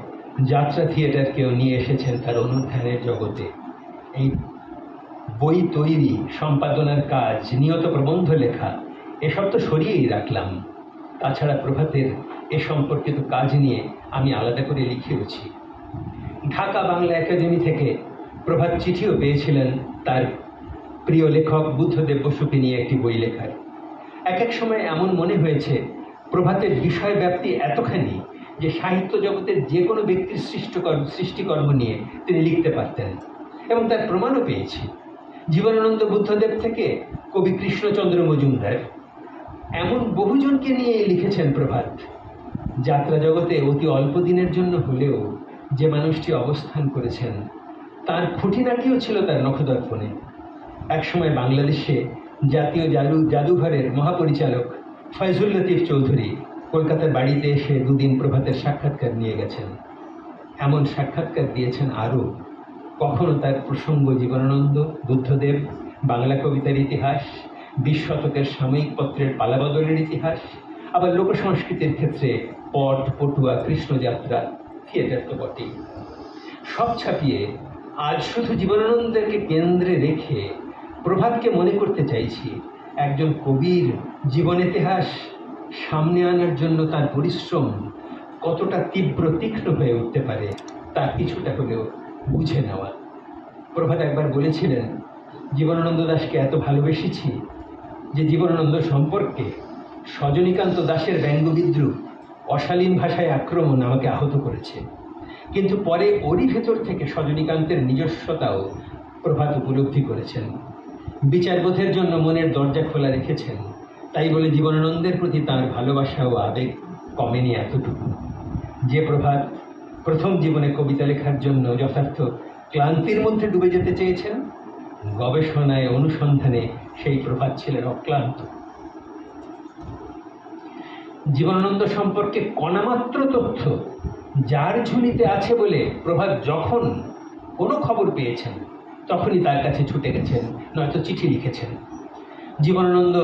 যাত্রা থিয়েটারকেও নিয়ে এসেছেন তার অনুধ্যানের জগতে। এই বই তৈরি, সম্পাদনার কাজ, নিয়ত প্রবন্ধ লেখা, এসব তো সরিয়েই রাখলাম। তাছাড়া প্রভাতের এ সম্পর্কিত কাজ নিয়ে আমি আলাদা করে লিখেওছি। ঢাকা বাংলা একাডেমি থেকে প্রভাত চিঠিও পেয়েছিলেন তার প্রিয় লেখক বুদ্ধদেব বসুকে নিয়ে একটি বই লেখার। এক এক সময় এমন মনে হয়েছে প্রভাতের বিষয় ব্যাপ্তি এতখানি যে সাহিত্য জগতের যে কোনো ব্যক্তির সৃষ্টিকর্ম নিয়ে তিনি লিখতে পারতেন, এবং তার প্রমাণও পেয়েছি। জীবনানন্দ বুদ্ধদেব থেকে কবি কৃষ্ণচন্দ্র মজুমদার, এমন বহুজনকে নিয়ে লিখেছেন প্রভাত। যাত্রা জগতে অতি অল্প দিনের জন্য হলেও যে মানুষটি অবস্থান করেছেন তার খুঁটিনাটিও ছিল তার নখদর্পণে। একসময় বাংলাদেশে জাতীয় জাদুঘরের মহাপরিচালক ফয়জুল লতিফ চৌধুরী কলকাতার বাড়িতে এসে দুদিন প্রভাতের সাক্ষাৎকার নিয়ে গেছেন। এমন সাক্ষাৎকার দিয়েছেন আরও। কখনো তার প্রসঙ্গ জীবনানন্দ, বুদ্ধদেব, বাংলা কবিতার ইতিহাস, 20 শতকের সাময়িক পত্রের পালাবদলের ইতিহাস, আবার লোকসংস্কৃতির ক্ষেত্রে পট, পটুয়া, কৃষ্ণযাত্রা, থিয়েটার তো বটেই। সব ছাপিয়ে আজ শুধু জীবনানন্দকে কেন্দ্রে রেখে প্রভাতকে মনে করতে চাইছি একজন কবির জীবন ইতিহাস সামনে আনার জন্য তার পরিশ্রম কতটা তীব্র তীক্ষ্ণ হয়ে উঠতে পারে তার কিছুটা হলেও বুঝে নেওয়া। প্রভাত একবার বলেছিলেন, জীবনানন্দ দাশকে এত ভালোবেসেছি যে জীবনানন্দ সম্পর্কে সজনীকান্ত দাশের ব্যঙ্গবিদ্রুপ, অশালীন ভাষায় আক্রমণ আমাকে আহত করেছে। কিন্তু পরে ওরই ভেতর থেকে সজনীকান্তের নিজস্বতাও প্রভাত উপলব্ধি করেছেন, বিচারবোধের জন্য মনের দরজা খোলা রেখেছেন। তাই বলে জীবনানন্দের প্রতি তাঁর ভালোবাসা ও আবেগ কমেনি এতটুকু। যে প্রভাত প্রথম জীবনে কবিতা লেখার জন্য যথার্থ ক্লান্তির মধ্যে ডুবে যেতে চেয়েছেন, গবেষণায় অনুসন্ধানে সেই প্রভাত ছিলেন অক্লান্ত। জীবনানন্দ সম্পর্কে কণামাত্র তথ্য যার ঝুলিতে আছে বলে প্রভাত যখন কোনো খবর পেয়েছেন তখনই তার কাছে ছুটে গেছেন, নয়তো চিঠি লিখেছেন। জীবনানন্দ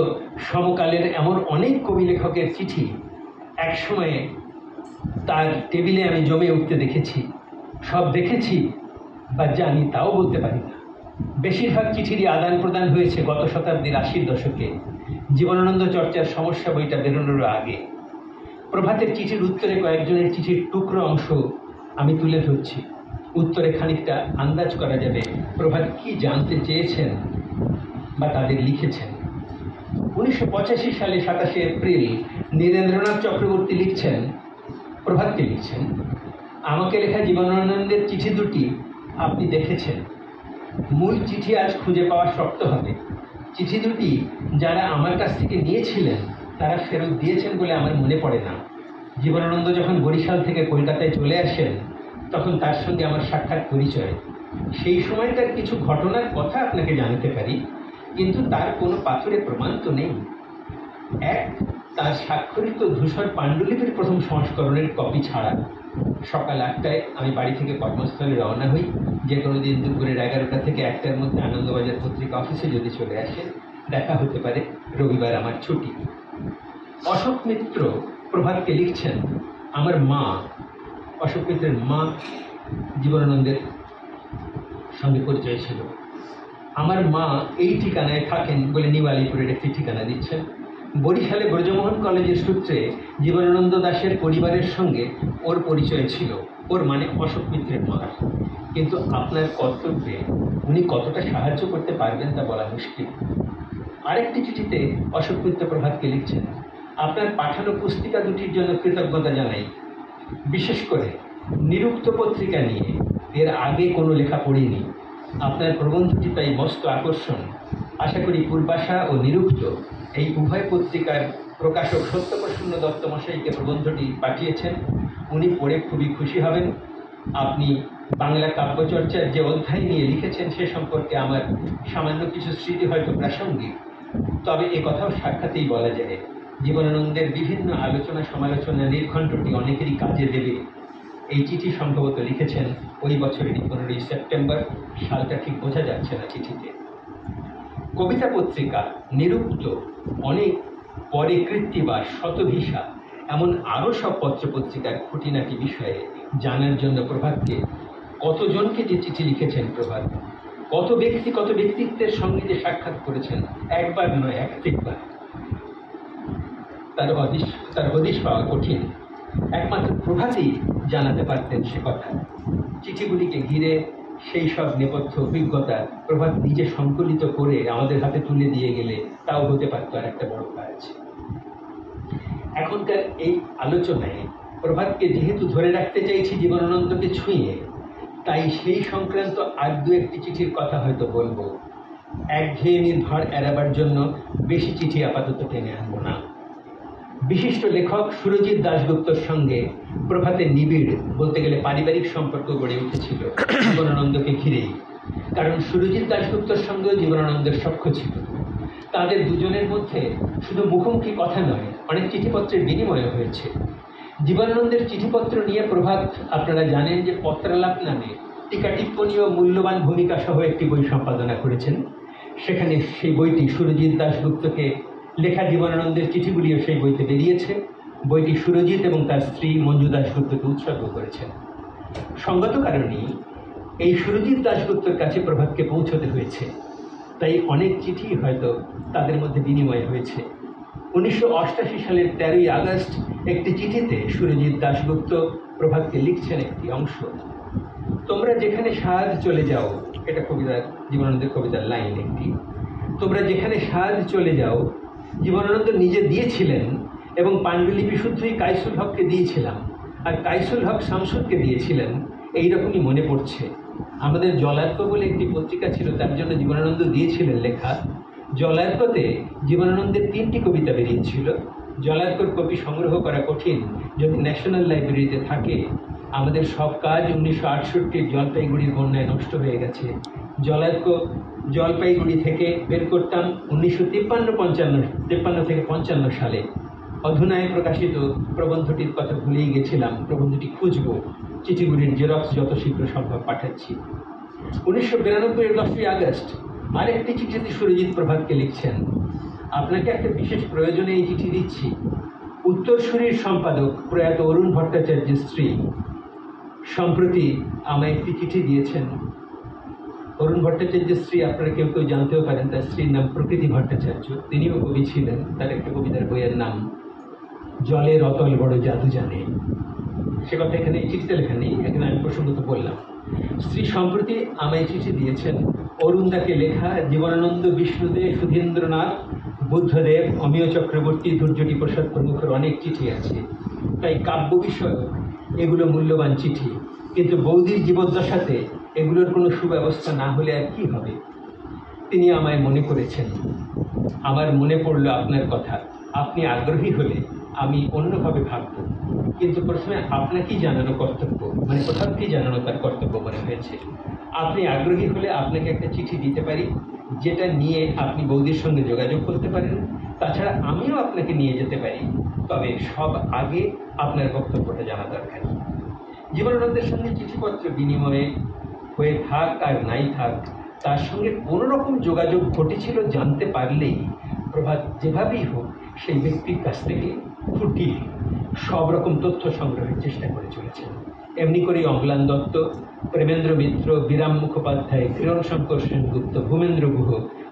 সমকালের এমন অনেক কবি লেখকের চিঠি একসময়ে তার টেবিলে আমি জমে উঠতে দেখেছি। সব দেখেছি বা জানি তাও বলতে পারি না। বেশিরভাগ চিঠিরই আদান প্রদান হয়েছে গত শতাব্দীর 80-র দশকে, জীবনানন্দ চর্চার সমস্যা বইটা বেরোনোর আগে। প্রভাতের চিঠির উত্তরে কয়েকজনের চিঠির টুকরো অংশ আমি তুলে ধরছি। উত্তরে খানিকটা আন্দাজ করা যাবে প্রভাত কি জানতে চেয়েছেন বা তাদের লিখেছেন। 1985 সালে 27 এপ্রিল নীরেন্দ্রনাথ চক্রবর্তী লিখছেন, প্রভাতকে লিখছেন, আমাকে লেখা জীবনানন্দের চিঠি দুটি আপনি দেখেছেন। মূল চিঠি আজ খুঁজে পাওয়া শক্ত হবে। চিঠি দুটি যারা আমার কাছ থেকে নিয়েছিলেন তারা ফেরত দিয়েছেন বলে আমার মনে পড়ে না। জীবনানন্দ যখন বরিশাল থেকে কলকাতায় চলে আসেন তখন তার সঙ্গে আমার সাক্ষাৎ পরিচয়। সেই সময়টার কিছু ঘটনার কথা আপনাকে জানাতে পারি, কিন্তু তার কোনো পাথরে প্রমাণ তো নেই। এক, তার স্বাক্ষরিত ধূসর পাণ্ডুলিপির প্রথম সংস্করণের কপি ছাড়া। সকাল 8টায় আমি বাড়ি থেকে কর্মস্থলে রওনা হই। যে কোনো দিন দুপুরের 11টা থেকে 1টার মধ্যে আনন্দবাজার পত্রিকা অফিসে যদি চলে আসেন দেখা হতে পারে, রবিবার আমার ছুটি। অশোক মিত্র প্রভাতকে লিখছেন, আমার মা, অশোক মিত্রের মা জীবনানন্দের সঙ্গে পরিচয় ছিল। আমার মা এই ঠিকানায় থাকেন বলে নিউ আলিপুরের একটি ঠিকানা দিচ্ছেন। বরিশালে ব্রজমোহন কলেজের সূত্রে জীবনানন্দ দাশের পরিবারের সঙ্গে ওর পরিচয় ছিল, ওর মানে অশোক মিত্রের মার। কিন্তু আপনার কর্তব্যে উনি কতটা সাহায্য করতে পারবেন তা বলা মুশকিল। আরেকটি চিঠিতে অশোক মিত্র প্রভাতকে লিখছেন, আপনার পাঠানো পুস্তিকা দুটির জন্য কৃতজ্ঞতা জানাই। বিশেষ করে নিরুক্ত পত্রিকা নিয়ে এর আগে কোনো লেখা পড়িনি। আপনার প্রবন্ধটি তাই মস্ত আকর্ষণ। আশা করি পূর্বাশা ও নিরুক্ত এই উভয় পত্রিকার প্রকাশক সত্যপ্রসন্ন দত্ত মশাইকে প্রবন্ধটি পাঠিয়েছেন। উনি পড়ে খুবই খুশি হবেন। আপনি বাংলা কাব্যচর্চার যে অধ্যায় নিয়ে লিখেছেন সে সম্পর্কে আমার সামান্য কিছু স্মৃতি হয়তো প্রাসঙ্গিক, তবে এ কথাও সাক্ষাতেই বলা যায়, জীবনানন্দের বিভিন্ন আলোচনা সমালোচনা নির্ঘণ্টটি অনেকেরই কাজে দেবে। এই চিঠি সম্ভবত লিখেছেন ওই বছরেরই 15ই সেপ্টেম্বর, সালটা ঠিক বোঝা যাচ্ছে না চিঠিতে। কবিতা পত্রিকা, নিরুক্ত, অনেক পরে কৃত্তিবাস, শতভিসা, এমন আরও সব পত্রপত্রিকার খুঁটিনাটি বিষয়ে জানার জন্য প্রভাতকে কতজনকে যে চিঠি লিখেছেন প্রভাত, কত ব্যক্তি কত ব্যক্তিত্বের সঙ্গে যে সাক্ষাৎ করেছেন, একবার নয় একাধিকবার। তার হদিশ পাওয়া কঠিন। একমাত্র প্রভাতই জানাতে পারতেন সে কথা। চিঠিগুলিকে ঘিরে সেই সব নেপথ্য অভিজ্ঞতা প্রভাত নিজে সংকলিত করে আমাদের হাতে তুলে দিয়ে গেলে তাও হতে পারত আর একটা বড় কাজ। এখনকার এই আলোচনায় প্রভাতকে যেহেতু ধরে রাখতে চাইছি জীবনানন্দকে ছুঁয়ে, তাই সেই সংক্রান্ত আর দু একটি চিঠির কথা হয়তো বলবো। একঘেয়েমির ভার এড়াবার জন্য বেশি চিঠি আপাতত টেনে আনবো না। বিশিষ্ট লেখক সুরজিৎ দাশগুপ্তর সঙ্গে প্রভাতের নিবিড়, বলতে গেলে পারিবারিক সম্পর্ক গড়ে উঠেছিল জীবনানন্দকে ঘিরেই। কারণ সুরজিৎ দাশগুপ্তর সঙ্গেও জীবনানন্দের সখ্য ছিল। তাদের দুজনের মধ্যে শুধু মুখোমুখি কথা নয়, অনেক চিঠিপত্রের বিনিময় হয়েছে। জীবনানন্দের চিঠিপত্র নিয়ে প্রভাত, আপনারা জানেন যে পত্রালাপ নামে টিকা টিপ্পণী ও মূল্যবান ভূমিকা সহ একটি বই সম্পাদনা করেছেন। সেখানে সেই বইটি সুরজিৎ দাশগুপ্তকে লেখা জীবনানন্দের চিঠিগুলিও সেই বইতে বেরিয়েছে। বইটি সুরজিৎ এবং তার স্ত্রী মঞ্জু দাশগুপ্তকে উৎসর্গ করেছেন। সঙ্গত কারণেই এই সুরজিৎ দাশগুপ্তর কাছে প্রভাতকে পৌঁছতে হয়েছে, তাই অনেক চিঠি হয়তো তাদের মধ্যে বিনিময় হয়েছে। 1988 সালের 13ই আগস্ট একটি চিঠিতে সুরজিৎ দাশগুপ্ত প্রভাতকে লিখছেন একটি অংশ। তোমরা যেখানে সাজ চলে যাও, এটা কবিতার, জীবনানন্দের কবিতার লাইন একটি। তোমরা যেখানে সাজ চলে যাও জীবনানন্দ নিজে দিয়েছিলেন এবং পাণ্ডুলিপি শুদ্ধই কাইসুল হককে দিয়েছিলাম, আর কাইসুল হক শামসুরকে দিয়েছিলেন। এইরকমই মনে পড়ছে। আমাদের জলার্ক বলে একটি পত্রিকা ছিল, তার জন্য জীবনানন্দ দিয়েছিলেন লেখা। জলার্কতে জীবনানন্দের 3টি কবিতা বেরিয়েছিল। জলার্কর কপি সংগ্রহ করা কঠিন, যদি ন্যাশনাল লাইব্রেরিতে থাকে। আমাদের সব কাজ 1968 জলপাইগুড়ির বন্যায় নষ্ট হয়ে গেছে। জলার্ক জলপাইগুড়ি থেকে বের করতাম 1953 থেকে 55 সালে। অধুনায় প্রকাশিত প্রবন্ধটির কথা ভুলেই গেছিলাম, প্রবন্ধটি খুঁজব। চিঠিগুলির জেরক্স যত শীঘ্র সম্ভব পাঠাচ্ছি। 1992 10ই আগস্ট আরেকটি চিঠিতে সুরজিৎ প্রভাতকে লিখছেন, আপনাকে একটা বিশেষ প্রয়োজনে এই চিঠি দিচ্ছি। উত্তরসূরির সম্পাদক প্রয়াত অরুণ ভট্টাচার্যের স্ত্রী সম্প্রতি আমায় একটি চিঠি দিয়েছেন। অরুণ ভট্টাচার্যের স্ত্রী আপনারা কেউ কেউ জানতেও পারেন, তার স্ত্রীর নাম প্রকৃতি ভট্টাচার্য। তিনিও কবি ছিলেন। তার একটা কবিতার বইয়ের নাম জলের অতল বড় জাদু জানে। সে কথা এখানে এই চিঠিতে লেখা নেই, এখানে আমি প্রসঙ্গত বললাম। স্ত্রী সম্প্রতি আমায় চিঠি দিয়েছেন। অরুণদাকে লেখা জীবনানন্দ, বিষ্ণুদেব, সুধীন্দ্রনাথ, বুদ্ধদেব, অমিয় চক্রবর্তী, দুর্যোটি প্রসাদ প্রমুখের অনেক চিঠি আছে। তাই কাব্য বিষয় এগুলো মূল্যবান চিঠি, কিন্তু বৌদির জীবদ্দশাতে এগুলোর কোনো সুব্যবস্থা না হলে আর কি হবে। তিনি আমায় মনে করেছেন। আমার মনে পড়ল আপনার কথা। আপনি আগ্রহী হলে আমি অন্যভাবে ভাবব, কিন্তু প্রথমে আপনাকেই জানানো কর্তব্য, মানে প্রধানকেই জানানো তার কর্তব্য মনে হয়েছে। আপনি আগ্রহী হলে আপনাকে একটা চিঠি দিতে পারি, যেটা নিয়ে আপনি বৌদির সঙ্গে যোগাযোগ করতে পারেন। তাছাড়া আমিও আপনাকে নিয়ে যেতে পারি, তবে সব আগে আপনার বক্তব্যটা জানা দরকার। জীবনানন্দের সঙ্গে চিঠিপত্র বিনিময়ে হয়ে থাক আর নাই থাক, তার সঙ্গে কোনো রকম যোগাযোগ ঘটেছিল জানতে পারলেই প্রভাত যেভাবেই হোক সেই ব্যক্তির কাছ থেকে ফুটিয়ে সব রকম তথ্য সংগ্রহের চেষ্টা করে চলেছেন। এমনি করেই অম্লান দত্ত, প্রেমেন্দ্র মিত্র, বিরাম মুখোপাধ্যায়, কিরণ শঙ্কর সেনগুপ্ত, ভূমেন্দ্র গুহ,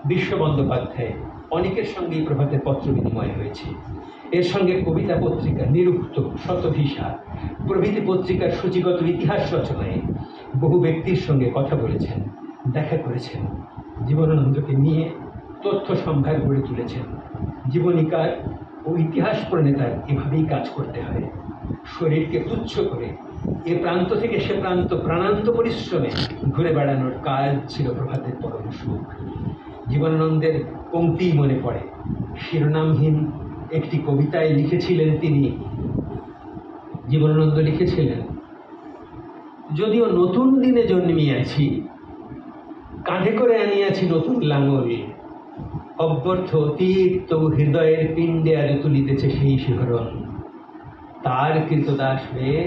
বিশ্ব বন্দ্যোপাধ্যায় অনেকের সঙ্গেই প্রভাতের পত্র বিনিময় হয়েছে। এর সঙ্গে কবিতা পত্রিকা, নিরুক্ত, শতভিসা প্রভৃতি পত্রিকার সূচিগত ইতিহাস রচনায় বহু ব্যক্তির সঙ্গে কথা বলেছেন, দেখা করেছেন। জীবনানন্দকে নিয়ে তথ্য সম্ভার গড়ে তুলেছেন। জীবনীকার ও ইতিহাস প্রণেতার এভাবেই কাজ করতে হয়। শরীরকে তুচ্ছ করে এ প্রান্ত থেকে সে প্রান্ত প্রাণান্ত পরিশ্রমে ঘুরে বেড়ানোর কাজ ছিল প্রভাতের পরম সুখ। জীবনানন্দের পংক্তি মনে পড়ে। শিরোনামহীন একটি কবিতায় লিখেছিলেন তিনি, জীবনানন্দ লিখেছিলেন, যদিও নতুন দিনে জন্মিয়াছি, কাঁধে করে আনিয়াছি নতুন লাঙল, অব্যর্থ অতীত তবু হৃদয়ের পিণ্ডে আজ তুলিতেছে সেই শিহরণ। তার কৃতদাস হয়ে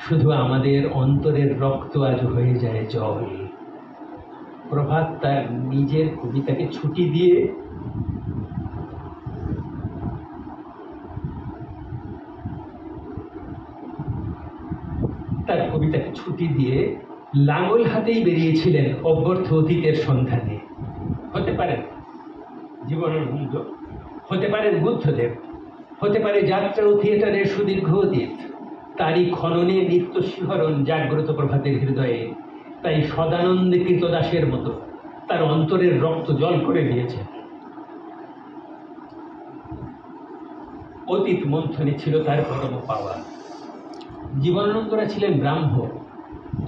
শুধু আমাদের অন্তরের রক্ত আজ হয়ে যায় জল। প্রভাত তার নিজের কবিতাকে ছুটি দিয়ে লাঙল হাতেই বেরিয়েছিলেন অব্যর্থ অতীতের সন্ধানে। হতে পারেন জীবনানন্দ, হতে পারেন বুদ্ধদেব, হতে পারে যাত্রা ও থিয়েটারের সুদীর্ঘ অতীত, তারই খননে নিত্য শিহরণ জাগ্রত প্রভাতের হৃদয়ে। তাই সদানন্দে কৃতদাসের মতো তার অন্তরের রক্ত জল করে দিয়েছে। অতীত মন্থনে ছিল তার পরম পাওয়া। জীবনানন্দরা ছিলেন ব্রাহ্ম,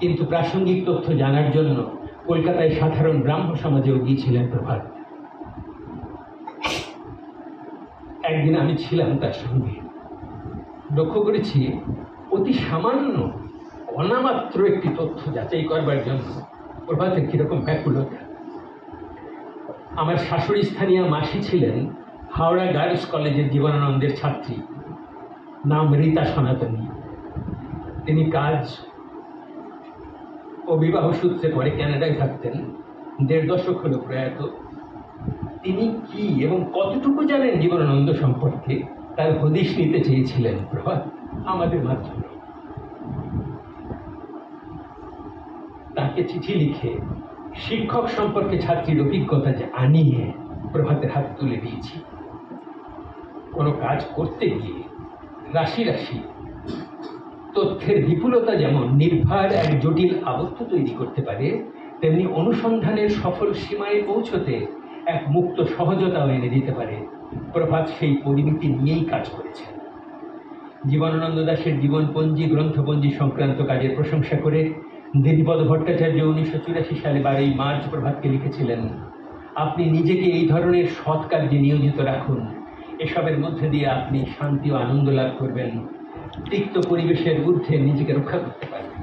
কিন্তু প্রাসঙ্গিক তথ্য জানার জন্য কলকাতায় সাধারণ ব্রাহ্ম সমাজেও গিয়েছিলেন প্রভাত। একদিন আমি ছিলাম তার সঙ্গে। লক্ষ্য করেছি অতি সামান্য অনামাত্র একটি তথ্য যাচাই করবার জন্য প্রভাতের কিরকম ব্যাকুলতা। আমার শাশুড়ি স্থানীয় মাসি ছিলেন হাওড়া গার্লস কলেজের জীবনানন্দের ছাত্রী, নাম রীতা সনাতনী। তিনি কাজ ও বিবাহ সূত্রে পরে ক্যানাডায় থাকতেন, ১.৫ দশক হল প্রয়াত। তিনি কি এবং কতটুকু জানেন জীবনানন্দ সম্পর্কে তার হদিশ নিতে চেয়েছিলেন প্রভাত আমাদের মাধ্যমে। তাকে চিঠি লিখে শিক্ষক সম্পর্কে ছাত্রীর অভিজ্ঞতা যে আনিয়ে প্রভাতের হাত তুলে দিয়েছি। কোনো কাজ করতে গিয়ে রাশি রাশি তথ্যের বিপুলতা যেমন নির্ভর এক জটিল আবদ্ধ তৈরি করতে পারে, তেমনি অনুসন্ধানের সফল সীমায় পৌঁছতে এক মুক্ত সহজতাও এনে দিতে পারে। প্রভাত সেই পরিমিতি নিয়েই কাজ করেছেন। জীবনানন্দ দাশের জীবনপঞ্জি, গ্রন্থপঞ্জি সংক্রান্ত কাজের প্রশংসা করে দেবীপদ ভট্টাচার্য ১৯৮৪ সালে ১২ই মার্চ প্রভাতকে লিখেছিলেন, আপনি নিজেকে এই ধরনের সৎ কার্যে নিয়োজিত রাখুন। এসবের মধ্যে দিয়ে আপনি শান্তি ও আনন্দ লাভ করবেন, তিক্ত পরিবেশের ঊর্ধ্বে নিজেকে রক্ষা করতে পারবেন।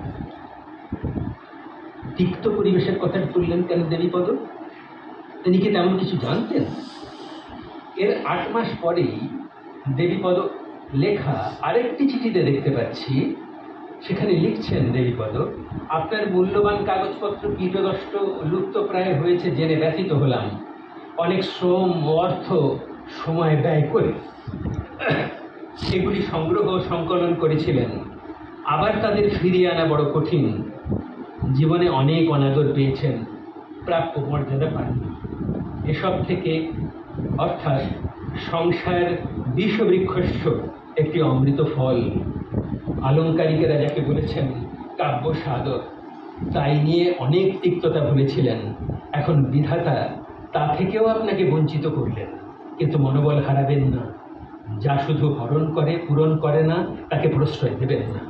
তিক্ত পরিবেশের কথা তুললেন কেন দেবীপদ? তিনি কি তেমন কিছু জানতেন? এর ৮ মাস পরেই দেবীপদ লেখা আরেকটি চিঠিতে দেখতে পাচ্ছি, সেখানে লিখছেন দেবীপদ, আপনার মূল্যবান কাগজপত্র কীটদষ্ট লুপ্ত প্রায় হয়েছে জেনে ব্যথিত হলাম। অনেক শ্রম ও অর্থ সময় ব্যয় করে সেগুলি সংগ্রহ ও সংকলন করেছিলেন, আবার তাদের ফিরিয়ে আনা বড় কঠিন। জীবনে অনেক অনাদর পেয়েছেন, প্রাপ্য মর্যাদা পাননি। এসব থেকে অর্থাৎ সংসার বিষবৃক্ষস্য একটি অমৃত ফল। আলংকারিকেরা যাকে বলেছেন কাব্য সাধক, তাই নিয়ে অনেক তিক্ততা ভুলেছিলেন। এখন বিধাতা তা থেকেও আপনাকে বঞ্চিত করলেন, কিন্তু মনোবল হারাবেন না। যা শুধু হরণ করে পূরণ করে না, তাকে প্রশ্রয় দেবেন না।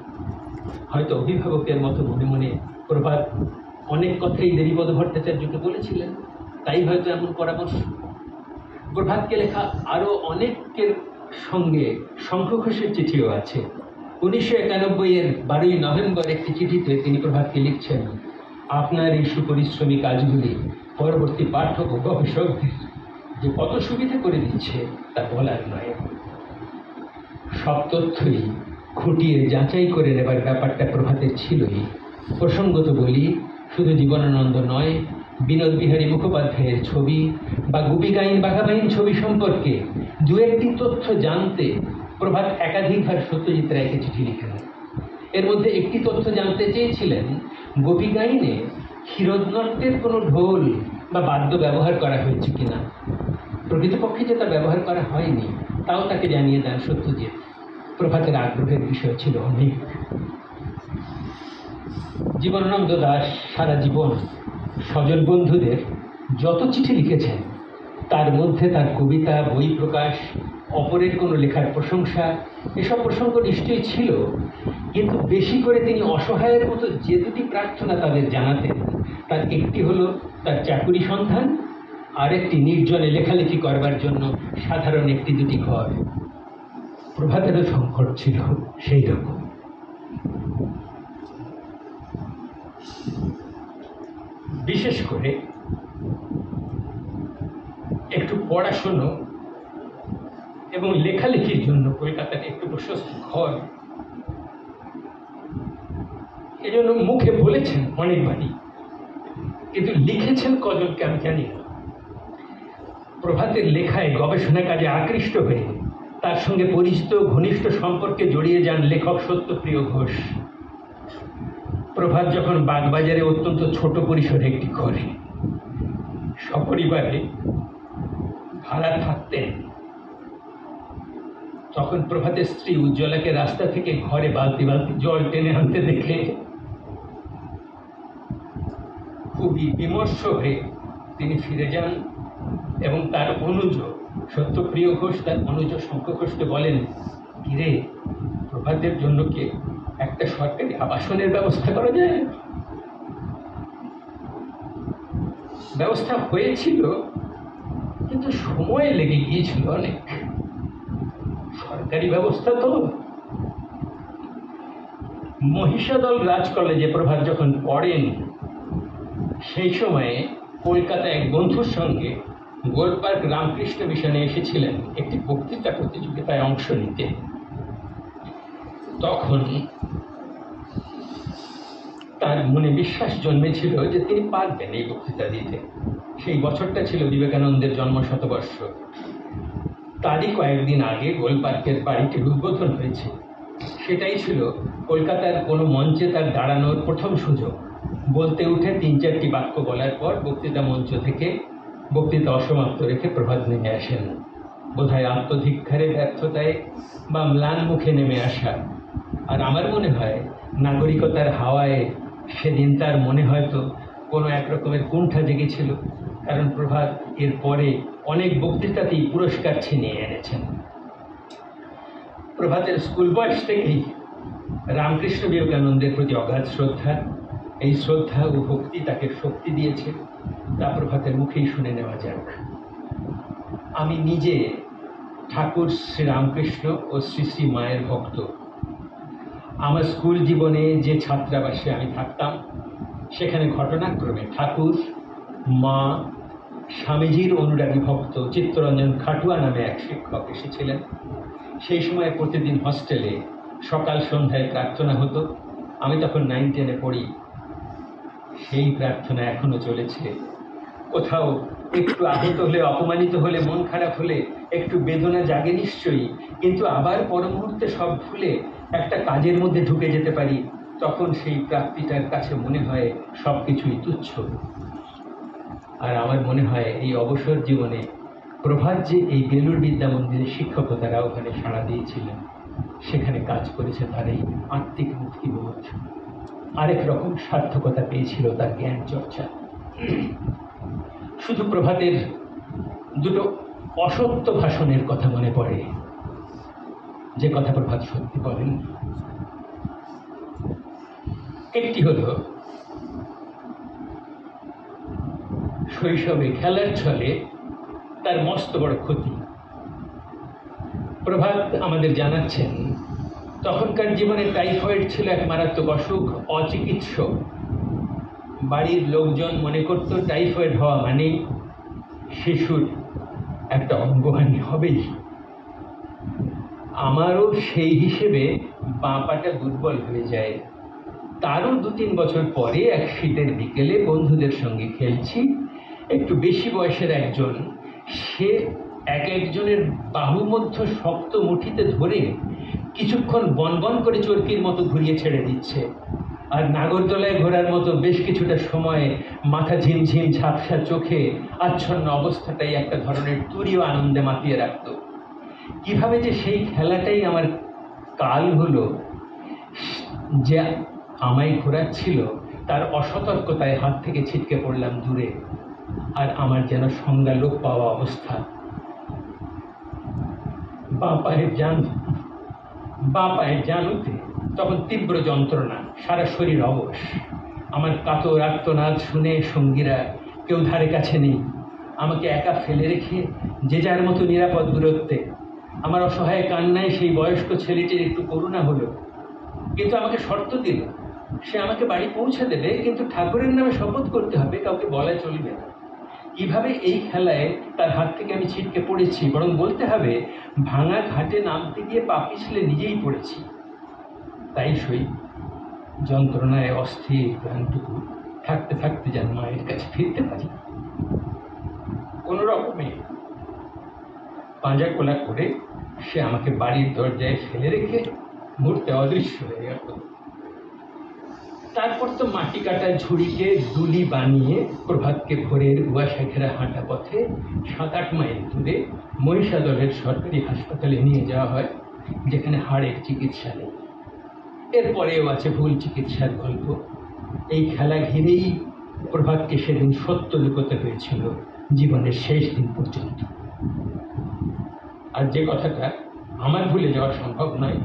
হয়তো অভিভাবকের মতো মনে মনে প্রভাত অনেক কথাই দেবীপদ ভট্টাচার্যকে বলেছিলেন, তাই হয়তো এমন পরামর্শ। প্রভাতকে লেখা আরও অনেকের সঙ্গে শঙ্খ ঘোষের চিঠিও আছে। ১৯৯১-এর ১২ই নভেম্বর একটি চিঠিতে তিনি প্রভাতকে লিখছেন, আপনার এই সুপরিশ্রমী কাজগুলি পরবর্তী পাঠক ও গবেষকদের যে কত সুবিধা করে দিচ্ছে তা বলার নয়। সব তথ্যই খুঁটিয়ে যাচাই করে নেবার ব্যাপারটা প্রভাতের ছিলই। প্রসঙ্গত বলি, শুধু জীবনানন্দ নয়, বিনোদ বিহারী মুখোপাধ্যায়ের ছবি বা গুপিগাইন বাঘাবাইন ছবি সম্পর্কে দু একটি তথ্য জানতে প্রভাত একাধিকবার সত্যজিৎ রায়কে চিঠি লিখেন। এর মধ্যে একটি তথ্য জানতে চেয়েছিলেন, গোপীগাইনে ক্ষীরোদনট্টের কোনো ঢোল বা বাদ্য ব্যবহার করা হয়েছে কিনা। প্রকৃতপক্ষে যে তা ব্যবহার করা হয়নি তাও তাকে জানিয়ে দেন সত্যজিৎ। প্রভাতের আগ্রহের বিষয় ছিল অনেক। জীবনানন্দ দাশ সারা জীবন স্বজন বন্ধুদের যত চিঠি লিখেছেন, তার মধ্যে তার কবিতা, বই প্রকাশ, অপরের কোনো লেখার প্রশংসা, এসব প্রসঙ্গ নিশ্চয়ই ছিল, কিন্তু বেশি করে তিনি অসহায়ের মতো যে দুটি প্রার্থনা তাদের জানাতেন, তার একটি হলো তার চাকুরি সন্ধান, আর একটি নির্জনে লেখালেখি করবার জন্য সাধারণ একটি দুটি ঘর। প্রভাতেরও সংকট ছিল সেই রকম। বিশেষ করে একটু পড়াশুনো এবং লেখালেখির জন্য কলকাতার একটু প্রশস্ত ঘর, এজন্য মুখে বলেছেন অনেকবারই, কিন্তু লিখেছেন কজনকে আমি জানি না। প্রভাতের লেখায় গবেষণা কাজে আকৃষ্ট হয়ে তার সঙ্গে পরিচিত ঘনিষ্ঠ সম্পর্কে জড়িয়ে যান লেখক সত্যপ্রিয় ঘোষ। প্রভাত যখন বাগবাজারে অত্যন্ত ছোট পরিসরে একটি ঘরে সপরিবারে ভাড়া থাকতেন, তখন প্রভাতের স্ত্রী উজ্জ্বলাকে রাস্তা থেকে ঘরে বালতি বালতি জল টেনে আনতে দেখে খুবই বিমর্ষ হয়ে তিনি ফিরে যান এবং তার অনুজ সত্যপ্রিয় ঘোষ তার অনুজ শঙ্কর ঘোষকে বলেন, কিরে, প্রভাতের জন্য কি একটা সরকারি আবাসনের ব্যবস্থা করা যায়? ব্যবস্থা হয়েছিল, কিন্তু সময় লেগে গিয়েছিল অনেক। সরকারি ব্যবস্থা তো। মহিষাদল রাজ কলেজে প্রভাত যখন পড়েন, সেই সময়ে কলকাতা এক বন্ধুর সঙ্গে গোলপার্ক রামকৃষ্ণ মিশনে এসেছিলেন একটি বক্তৃতা প্রতিযোগিতায় অংশ নিতে। তখন তার মনে বিশ্বাস জন্মেছিল যে তিনি পারবেন এই বক্তৃতা দিতে। সেই বছরটা ছিল বিবেকানন্দের জন্ম শতবর্ষ। তারই কয়েকদিন আগে গোলপার্কের বাড়িটির উদ্বোধন হয়েছে। সেটাই ছিল কলকাতার কোনো মঞ্চে তার দাঁড়ানোর প্রথম সুযোগ। বলতে উঠে ৩-৪টি বাক্য বলার পর বক্তৃতা মঞ্চ থেকে বক্তৃতা অসমাপ্ত রেখে প্রভাত নেমে আসেন। বোধহয় আত্মধিক্ষারে, ব্যর্থতায় বা ম্লান মুখে নেমে আসা। আর আমার মনে হয় নাগরিকতার হাওয়ায় সেদিন তার মনে হয়তো কোনো এক রকমের কুণ্ঠা জেগেছিল, কারণ প্রভাত এর পরে অনেক বক্তৃতাতেই পুরস্কার ছিনিয়ে এনেছেন। প্রভাতের স্কুল বয়স থেকেই রামকৃষ্ণ বিবেকানন্দের প্রতি অগাধ শ্রদ্ধা। এই শ্রদ্ধা ও ভক্তি তাকে শক্তি দিয়েছে, তা প্রভাতের মুখেই শুনে নেওয়া যাক। আমি নিজে ঠাকুর শ্রী রামকৃষ্ণ ও শ্রী শ্রী মায়ের ভক্ত। আমার স্কুল জীবনে যে ছাত্রাবাসে আমি থাকতাম, সেখানে ঘটনাক্রমে ঠাকুর, মা, স্বামীজির অনুরাগী ভক্ত চিত্তরঞ্জন খাটুয়া নামে এক শিক্ষক এসেছিলেন। সেই সময় প্রতিদিন হস্টেলে সকাল সন্ধ্যায় প্রার্থনা হতো। আমি তখন 9-10-এ পড়ি। সেই প্রার্থনা এখনো চলেছে। কোথাও একটু আহত হলে, অপমানিত হলে, মন খারাপ হলে একটু বেদনা জাগে নিশ্চয়ই, কিন্তু আবার পর মুহূর্তে সব ভুলে একটা কাজের মধ্যে ঢুকে যেতে পারি। তখন সেই প্রাপ্তিটার কাছে মনে হয় সব কিছুই তুচ্ছ। আর আমার মনে হয় এই অবসর জীবনে প্রভাত যে এই বেলুড় বিদ্যা মন্দিরে শিক্ষকতার আহ্বানে সাড়া দিয়েছিলেন, সেখানে কাজ করেছে তার এই আত্মিক মুক্তিবোধ। আরেক রকম সার্থকতা পেয়েছিল তার জ্ঞান চর্চা। শুধু প্রভাতের দুটো অসত্য ভাষণের কথা মনে পড়ে, যে কথা প্রভাত সত্যি বলেন। একটি হলো, শৈশবে খেলার ছলে তার মস্ত বড় ক্ষতি। প্রভাত আমাদের জানাচ্ছেন, তখনকার জীবনে টাইফয়েড ছিল এক মারাত্মক অসুখ, অচিকিৎস। বাড়ির লোকজন মনে করত টাইফয়েড হওয়া মানেই শিশুর একটা অঙ্গহানি হবেই। আমারও সেই হিসেবে বাঁ পাটা দুর্বল হয়ে যায়। তারও 2-3 বছর পরে এক শীতের বিকেলে বন্ধুদের সঙ্গে খেলছি। একটু বেশি বয়সের একজন, সে একজনের বাহুমধ্য শক্ত মুঠিতে ধরে কিছুক্ষণ বনবন করে চরকির মতো ঘুরিয়ে ছেড়ে দিচ্ছে, আর নাগরদোলায় ঘোরার মতো বেশ কিছুটা সময় মাথা ঝিমঝিম ঝাপসা চোখে আচ্ছন্ন অবস্থাটাই একটা ধরনের তুরীয় আনন্দে মাতিয়ে রাখত। কিভাবে যে সেই খেলাটাই আমার কাল হলো, যে আমায় ঘোরাচ্ছিল, তার অসতর্কতায় হাত থেকে ছিটকে পড়লাম দূরে। আর আমার যেন সংজ্ঞা লোপ পাওয়া অবস্থা। বাঁ পায়ের জানুতে তখন তীব্র যন্ত্রণা, সারা শরীর অবশ। আমার কাতর আর্তনাদ শুনে সঙ্গীরা কেউ ধারে কাছে নেই। আমাকে একা ফেলে রেখে যে যার মতো নিরাপদ দূরত্বে। আমার অসহায় কান্নায় সেই বয়স্ক ছেলেটির একটু করুণা হলো, কিন্তু আমাকে শর্ত দিল, সে আমাকে বাড়ি পৌঁছে দেবে, কিন্তু ঠাকুরের নামে শপথ করতে হবে, কাউকে বলা চলবে না। কিভাবে এই খেলায় তার হাত থেকে আমি ছিটকে পড়েছি, বরং বলতে হবে ভাঙা ঘাটে নামতে গিয়ে পা পিছলে নিজেই পড়েছি। তাই সই যন্ত্রণায় অস্থির প্রাণটুকু থাকতে থাকতে যেন মায়ের কাছে ফিরতে পারি। কোনো রকমে পাঁজা কোলা করে সে আমাকে বাড়ির দরজায় ফেলে রেখে মুহূর্তে অদৃশ্য হয়ে গেল। তারপর তো মাটি কাটা ঝুড়িকে দুলি বানিয়ে প্রভাতকে ভোরের কুয়াশা ঘেরা হাঁটা পথে 7-8 মাইল দূরে মহিষাদলের সরকারি হাসপাতালে নিয়ে যাওয়া হয়, যেখানে হাড়ের চিকিৎসা নেই। এরপরেও আছে ভুল চিকিৎসার গল্প। এই খেলা ঘিরেই প্রভাতকে সেদিন সত্য লুকোতে হয়েছিল জীবনের শেষ দিন পর্যন্ত। আর যে কথাটা আমার ভুলে যাওয়া সম্ভব নয়,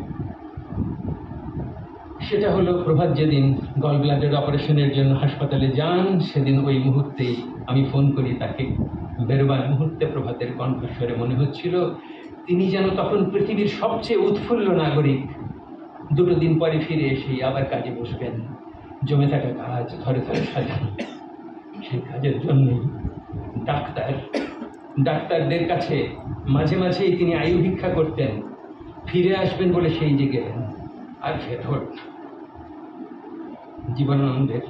সেটা হলো প্রভাত যেদিন গল ব্লাডার অপারেশনের জন্য হাসপাতালে যান, সেদিন ওই মুহূর্তেই আমি ফোন করি তাকে। বেরোবার মুহূর্তে প্রভাতের কণ্ঠস্বরে মনে হচ্ছিল তিনি যেন তখন পৃথিবীর সবচেয়ে উৎফুল্ল নাগরিক। 2 দিন পরে ফিরে এসেই আবার কাজে বসবেন, জমে থাকা কাজ ধরে ধরে সাজানো। সেই কাজের জন্যই ডাক্তারদের কাছে মাঝে মাঝেই তিনি আয়ু ভিক্ষা করতেন। ফিরে আসবেন বলে সেই যে গেলেন, আর ফের হল না। জীবনানন্দের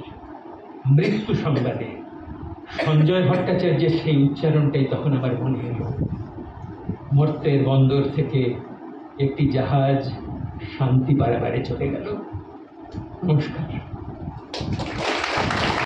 মৃত্যু সংবাদে সঞ্জয় ভট্টাচার্যের সেই উচ্চারণটাই তখন আমার মনে এলো। মর্তের বন্দর থেকে একটি জাহাজ শান্তি পারাবারে চলে গেল। নমস্কার।